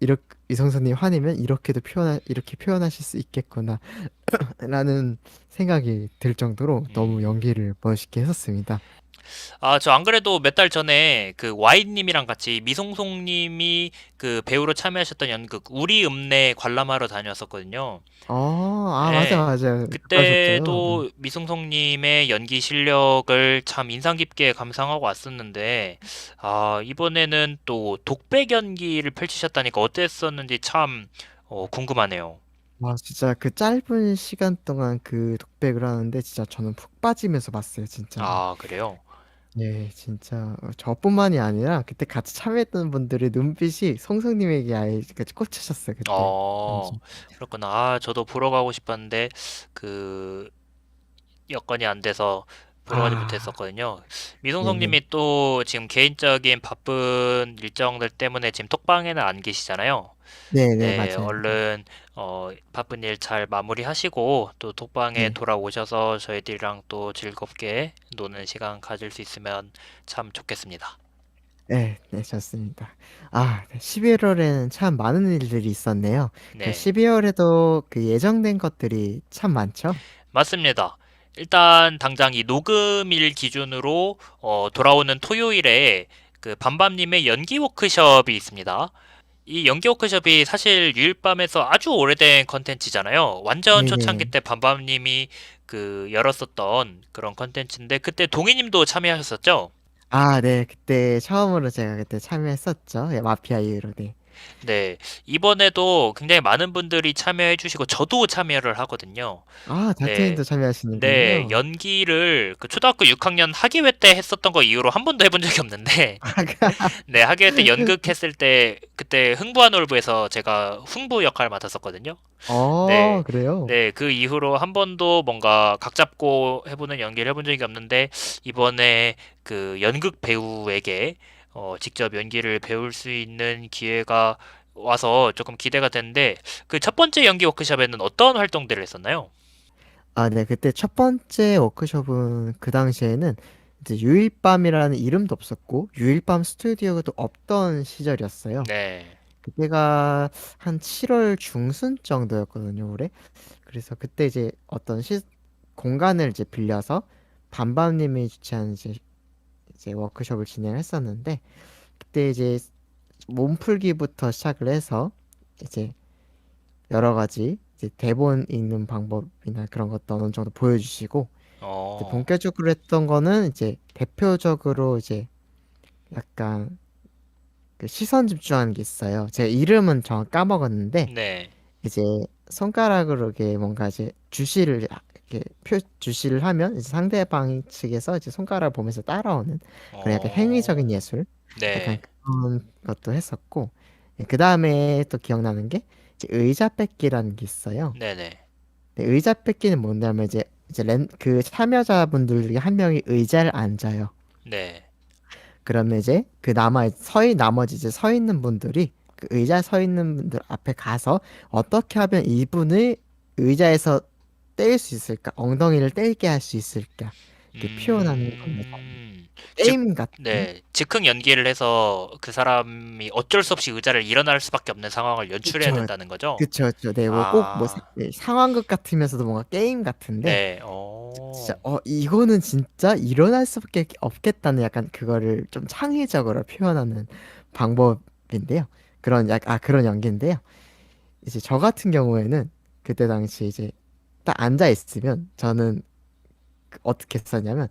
이렇게 이성성님 화내면 이렇게 표현하실 수 있겠구나 라는 생각이 들 정도로 너무 음. 연기를 멋있게 했었습니다. 저 안 그래도 몇 달 전에 그 와인님이랑 같이 미송송님이 그 배우로 참여하셨던 연극 우리 읍내 관람하러 다녔었거든요. 맞아, 예. 맞아. 갔다 오셨죠? 네. 그때도 미송송님의 연기 실력을 참 인상 깊게 감상하고 왔었는데, 이번에는 또 독백 연기를 펼치셨다니까 어땠었는지 참 궁금하네요. 진짜 그 짧은 시간 동안 그 독백을 하는데 진짜 저는 푹 빠지면서 봤어요, 진짜로. 그래요? 네, 진짜 저뿐만이 아니라 그때 같이 참여했던 분들의 눈빛이 성성님에게 아예 꽂히셨어요, 그때. 어, 완전. 그렇구나. 저도 보러 가고 싶었는데, 그, 여건이 안 돼서 보러 가지 아, 못했었거든요. 네네. 미송송님이 또 지금 개인적인 바쁜 일정들 때문에 지금 톡방에는 안 계시잖아요. 네네, 네, 맞아요. 얼른 바쁜 일 잘 마무리하시고 또 톡방에 네. 돌아오셔서 저희들이랑 또 즐겁게 노는 시간 가질 수 있으면 참 좋겠습니다. 네, 네, 좋습니다. 11월에는 참 많은 일들이 있었네요. 그 네, 12월에도 그 예정된 것들이 참 많죠? 맞습니다. 일단 당장 이 녹음일 기준으로 돌아오는 토요일에 그 밤밤님의 연기 워크숍이 있습니다. 이 연기 워크숍이 사실 유일밤에서 아주 오래된 컨텐츠잖아요. 완전 초창기 네네. 때 밤밤님이 그 열었었던 그런 컨텐츠인데 그때 동희님도 참여하셨었죠? 네. 그때 처음으로 제가 그때 참여했었죠. 예, 마피아 이후로. 네. 네. 이번에도 굉장히 많은 분들이 참여해 주시고 저도 참여를 하거든요. 아, 네. 닥터님도 네. 참여하시는군요. 연기를 그 초등학교 6학년 학예회 때 했었던 거 이후로 한 번도 해본 적이 없는데 네, 학예회 때 연극했을 때 그때 흥부와 놀부에서 제가 흥부 역할을 맡았었거든요. 네. 그래요? 네, 그 이후로 한 번도 뭔가 각 잡고 해보는 연기를 해본 적이 없는데 이번에 그 연극 배우에게 직접 연기를 배울 수 있는 기회가 와서 조금 기대가 되는데 그 첫 번째 연기 워크숍에는 어떤 활동들을 했었나요? 아, 네. 그때 첫 번째 워크숍은 그 당시에는 이제 유일밤이라는 이름도 없었고 유일밤 스튜디오도 없던 시절이었어요. 네. 그때가 한 7월 중순 정도였거든요, 올해. 그래서 그때 이제 어떤 공간을 이제 빌려서 밤밤님이 주최한 이제 워크숍을 진행했었는데 그때 이제 몸풀기부터 시작을 해서 이제 여러 가지 이제 대본 읽는 방법이나 그런 것도 어느 정도 보여주시고 이제 어, 본격적으로 했던 거는 이제 대표적으로 이제 약간 그 시선 집중하는 게 있어요. 제 이름은 정확히 까먹었는데 네. 이제 손가락으로 이렇게 뭔가 이제 이렇게 주시를 하면 이제 상대방 측에서 이제 손가락을 보면서 따라오는 그런 약간 행위적인 어, 예술 약간 네. 그런 것도 했었고 그 다음에 또 기억나는 게 이제 의자 뺏기라는 게 있어요. 네네. 네, 의자 뺏기는 뭐냐면 이제 그 참여자분들 중에 한 명이 의자를 앉아요. 네. 그러면 이제 그 나머지 이제 서 있는 분들이 그 의자에 서 있는 분들 앞에 가서 어떻게 하면 이분을 의자에서 뗄 수 있을까? 엉덩이를 뗄게 할 수 있을까? 이렇게 표현하는 겁니다. 음, 즉, 게임 같은. 네. 즉흥 연기를 해서 그 사람이 어쩔 수 없이 의자를 일어날 수밖에 없는 상황을 연출해야 그쵸, 된다는 거죠? 그쵸, 그쵸. 네, 뭐 꼭 뭐 아, 상황극 같으면서도 뭔가 게임 같은데 네. 진짜 이거는 진짜 일어날 수밖에 없겠다는 약간 그거를 좀 창의적으로 표현하는 방법인데요. 그런 연기인데요. 이제 저 같은 경우에는 그때 당시 이제 딱 앉아 있으면 저는 어떻게 했었냐면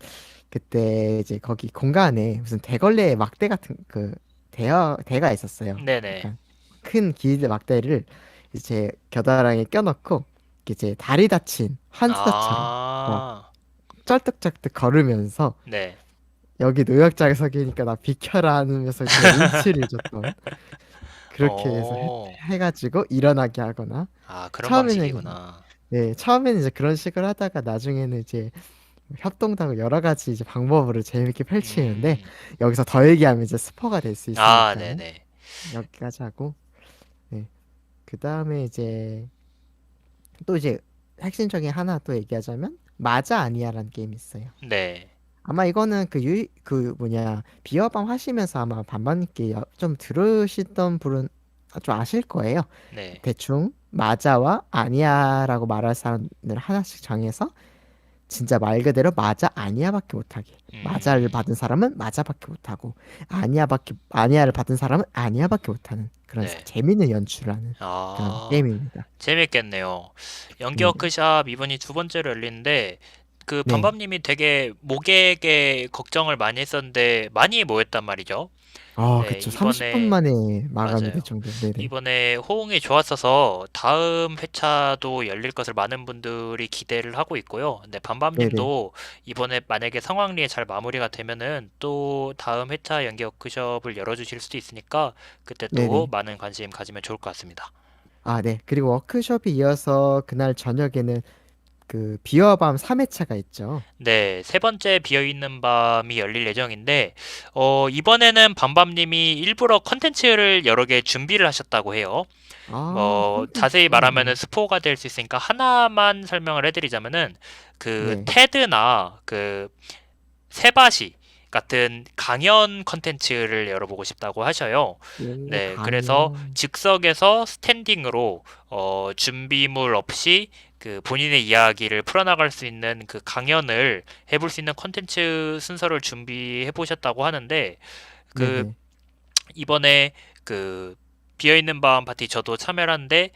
그때 이제 거기 공간에 무슨 대걸레 막대 같은 그 대가 있었어요. 네네. 약간 큰 길 막대를 이제 겨드랑이에 껴넣고 이제 다리 다친 환자처럼 막 아, 쩔뚝쩔뚝 걸으면서 네. 여기 노약자석이니까 나 비켜라 하면서 이제 눈치를 줬던 그렇게 해서 어, 해가지고 일어나게 하거나 그런 처음에는 방식이구나. 처음에는 이제 그런 식으로 하다가 나중에는 이제 협동도 하고 여러 가지 이제 방법으로 재밌게 펼치는데 음, 여기서 더 얘기하면 이제 스포가 될 수 있으니까 네네. 여기까지 하고 네. 그 다음에 이제 또 이제 핵심적인 하나 또 얘기하자면 맞아 아니야라는 게임이 있어요. 네. 아마 이거는 그 뭐냐 비어방 하시면서 아마 반반님께 좀 들으시던 분은 좀 아실 거예요. 네. 대충 맞아와 아니야라고 말할 사람을 하나씩 정해서 진짜 말 그대로 맞아 아니야밖에 못하게. 맞아를 음, 받은 사람은 맞아밖에 못하고 아니야를 받은 사람은 아니야밖에 못하는 그런 네. 재밌는 연출을 하는 그런 아, 게임입니다. 재밌겠네요. 연기 네네. 워크샵 이번이 두 번째로 열리는데 그 네. 밤밤님이 되게 모객에 걱정을 많이 했었는데 많이 모였단 말이죠. 네, 그쵸. 30분 이번에 만에 마감이 될 맞아요. 정도. 네네. 이번에 호응이 좋았어서 다음 회차도 열릴 것을 많은 분들이 기대를 하고 있고요. 네, 네네. 밤밤님도 이번에 만약에 성황리에 잘 마무리가 되면은 또 다음 회차 연기 워크숍을 열어주실 수도 있으니까 그때 또 네네. 많은 관심 가지면 좋을 것 같습니다. 아, 네. 그리고 워크숍이 이어서 그날 저녁에는 그 비어밤 3회차가 있죠. 네, 세 번째 비어있는 밤이 열릴 예정인데, 이번에는 밤밤님이 일부러 컨텐츠를 여러 개 준비를 하셨다고 해요. 뭐 자세히 콘텐츠요. 말하면은 스포가 될 수 있으니까 하나만 설명을 해드리자면은 그 네. 테드나 그 세바시 같은 강연 컨텐츠를 열어보고 싶다고 하셔요. 오, 네, 그래서 강연. 즉석에서 스탠딩으로 준비물 없이 그 본인의 이야기를 풀어나갈 수 있는 그 강연을 해볼 수 있는 컨텐츠 순서를 준비해 보셨다고 하는데 그 네네. 이번에 그 비어있는 밤 파티 저도 참여를 하는데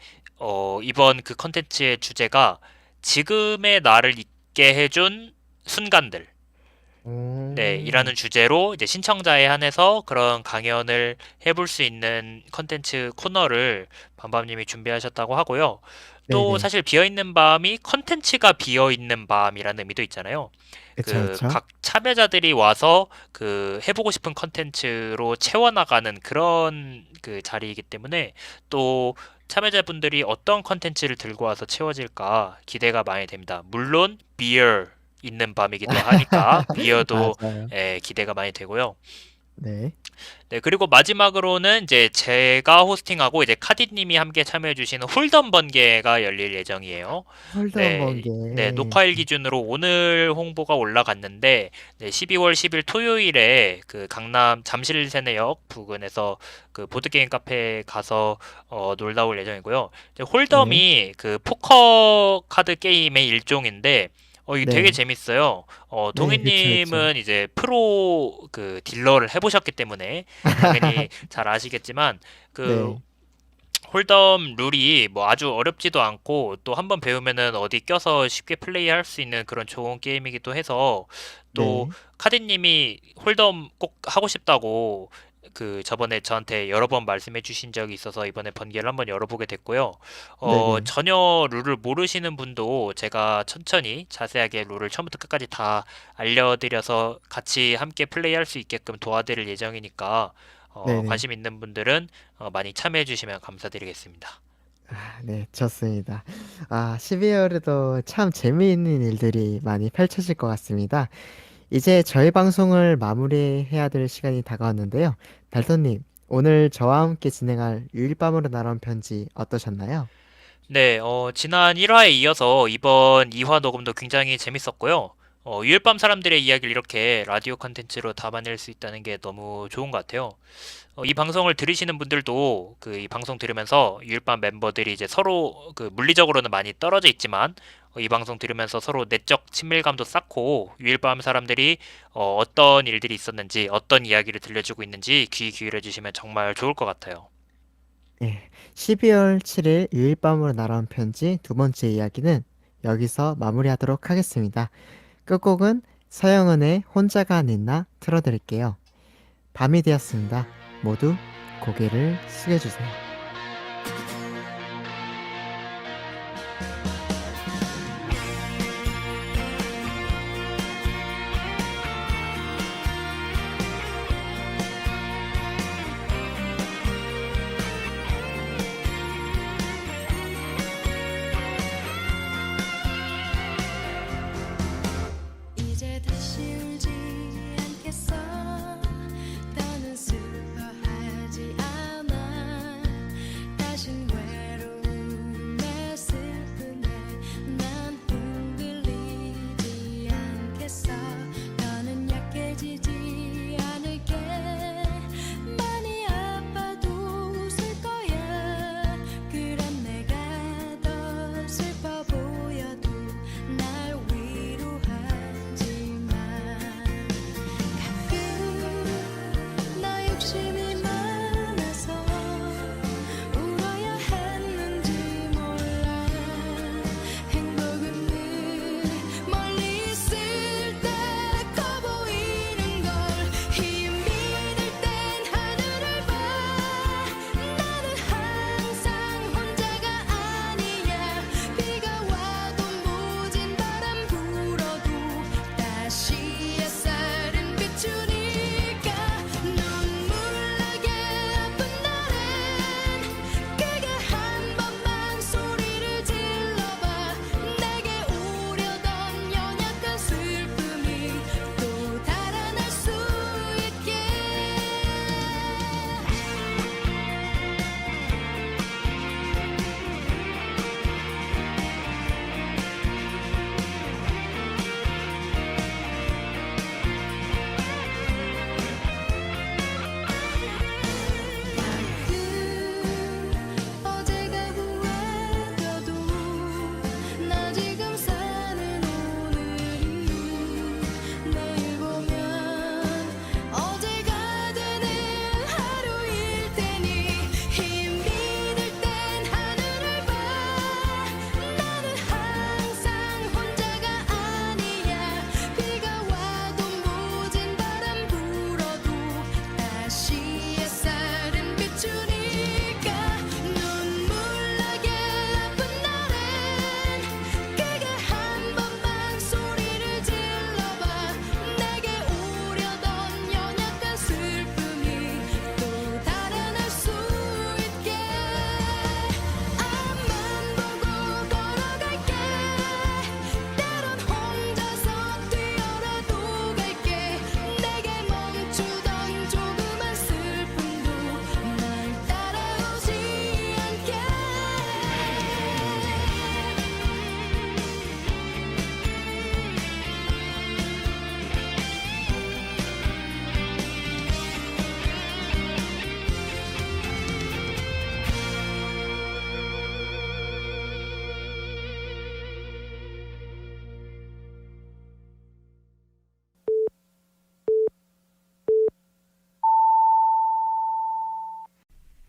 이번 그 컨텐츠의 주제가 지금의 나를 있게 해준 순간들 네, 오. 이라는 주제로 이제 신청자에 한해서 그런 강연을 해볼 수 있는 컨텐츠 코너를 밤밤님이 준비하셨다고 하고요. 또 네네. 사실 비어있는 밤이 컨텐츠가 비어있는 밤이라는 의미도 있잖아요. 그쵸, 그 그쵸. 각 참여자들이 와서 그 해보고 싶은 컨텐츠로 채워나가는 그런 그 자리이기 때문에 또 참여자분들이 어떤 컨텐츠를 들고 와서 채워질까 기대가 많이 됩니다. 물론 비어 있는 밤이기도 하니까 비어도 맞아요. 기대가 많이 되고요. 네. 네, 그리고 마지막으로는 이제 제가 호스팅하고 이제 카디님이 함께 참여해주시는 홀덤 번개가 열릴 예정이에요. 홀덤 네, 네, 번개. 녹화일 기준으로 오늘 홍보가 올라갔는데, 네, 12월 10일 토요일에 그 강남 잠실 세내역 부근에서 그 보드게임 카페에 가서 놀다 올 예정이고요. 이제 네. 홀덤이 그 포커 카드 게임의 일종인데, 이게 되게 네. 재밌어요. 네, 그쵸, 그쵸. 동희님은 이제 프로 그 딜러를 해보셨기 때문에 당연히 잘 아시겠지만 그 네. 홀덤 룰이 뭐 아주 어렵지도 않고 또 한번 배우면은 어디 껴서 쉽게 플레이할 수 있는 그런 좋은 게임이기도 해서 또 네. 카디님이 홀덤 꼭 하고 싶다고 그 저번에 저한테 여러 번 말씀해 주신 적이 있어서 이번에 번개를 한번 열어보게 됐고요. 네네. 전혀 룰을 모르시는 분도 제가 천천히 자세하게 룰을 처음부터 끝까지 다 알려드려서 같이 함께 플레이할 수 있게끔 도와드릴 예정이니까 네네. 관심 있는 분들은 많이 참여해 주시면 감사드리겠습니다. 네, 좋습니다. 12월에도 참 재미있는 일들이 많이 펼쳐질 것 같습니다. 이제 저희 방송을 마무리해야 될 시간이 다가왔는데요. 달토님, 오늘 저와 함께 진행할 유일밤으로 날아온 편지 어떠셨나요? 네, 지난 1화에 이어서 이번 2화 녹음도 굉장히 재밌었고요. 유일밤 사람들의 이야기를 이렇게 라디오 컨텐츠로 담아낼 수 있다는 게 너무 좋은 것 같아요. 이 방송을 들으시는 분들도 그 이 방송 들으면서 유일밤 멤버들이 이제 서로 그 물리적으로는 많이 떨어져 있지만 이 방송 들으면서 서로 내적 친밀감도 쌓고 유일밤 사람들이 어떤 일들이 있었는지 어떤 이야기를 들려주고 있는지 귀 기울여 주시면 정말 좋을 것 같아요. 네, 12월 7일 유일밤으로 날아온 편지 두 번째 이야기는 여기서 마무리하도록 하겠습니다. 끝곡은 서영은의 혼자가 아니나 틀어드릴게요. 밤이 되었습니다. 모두 고개를 숙여주세요.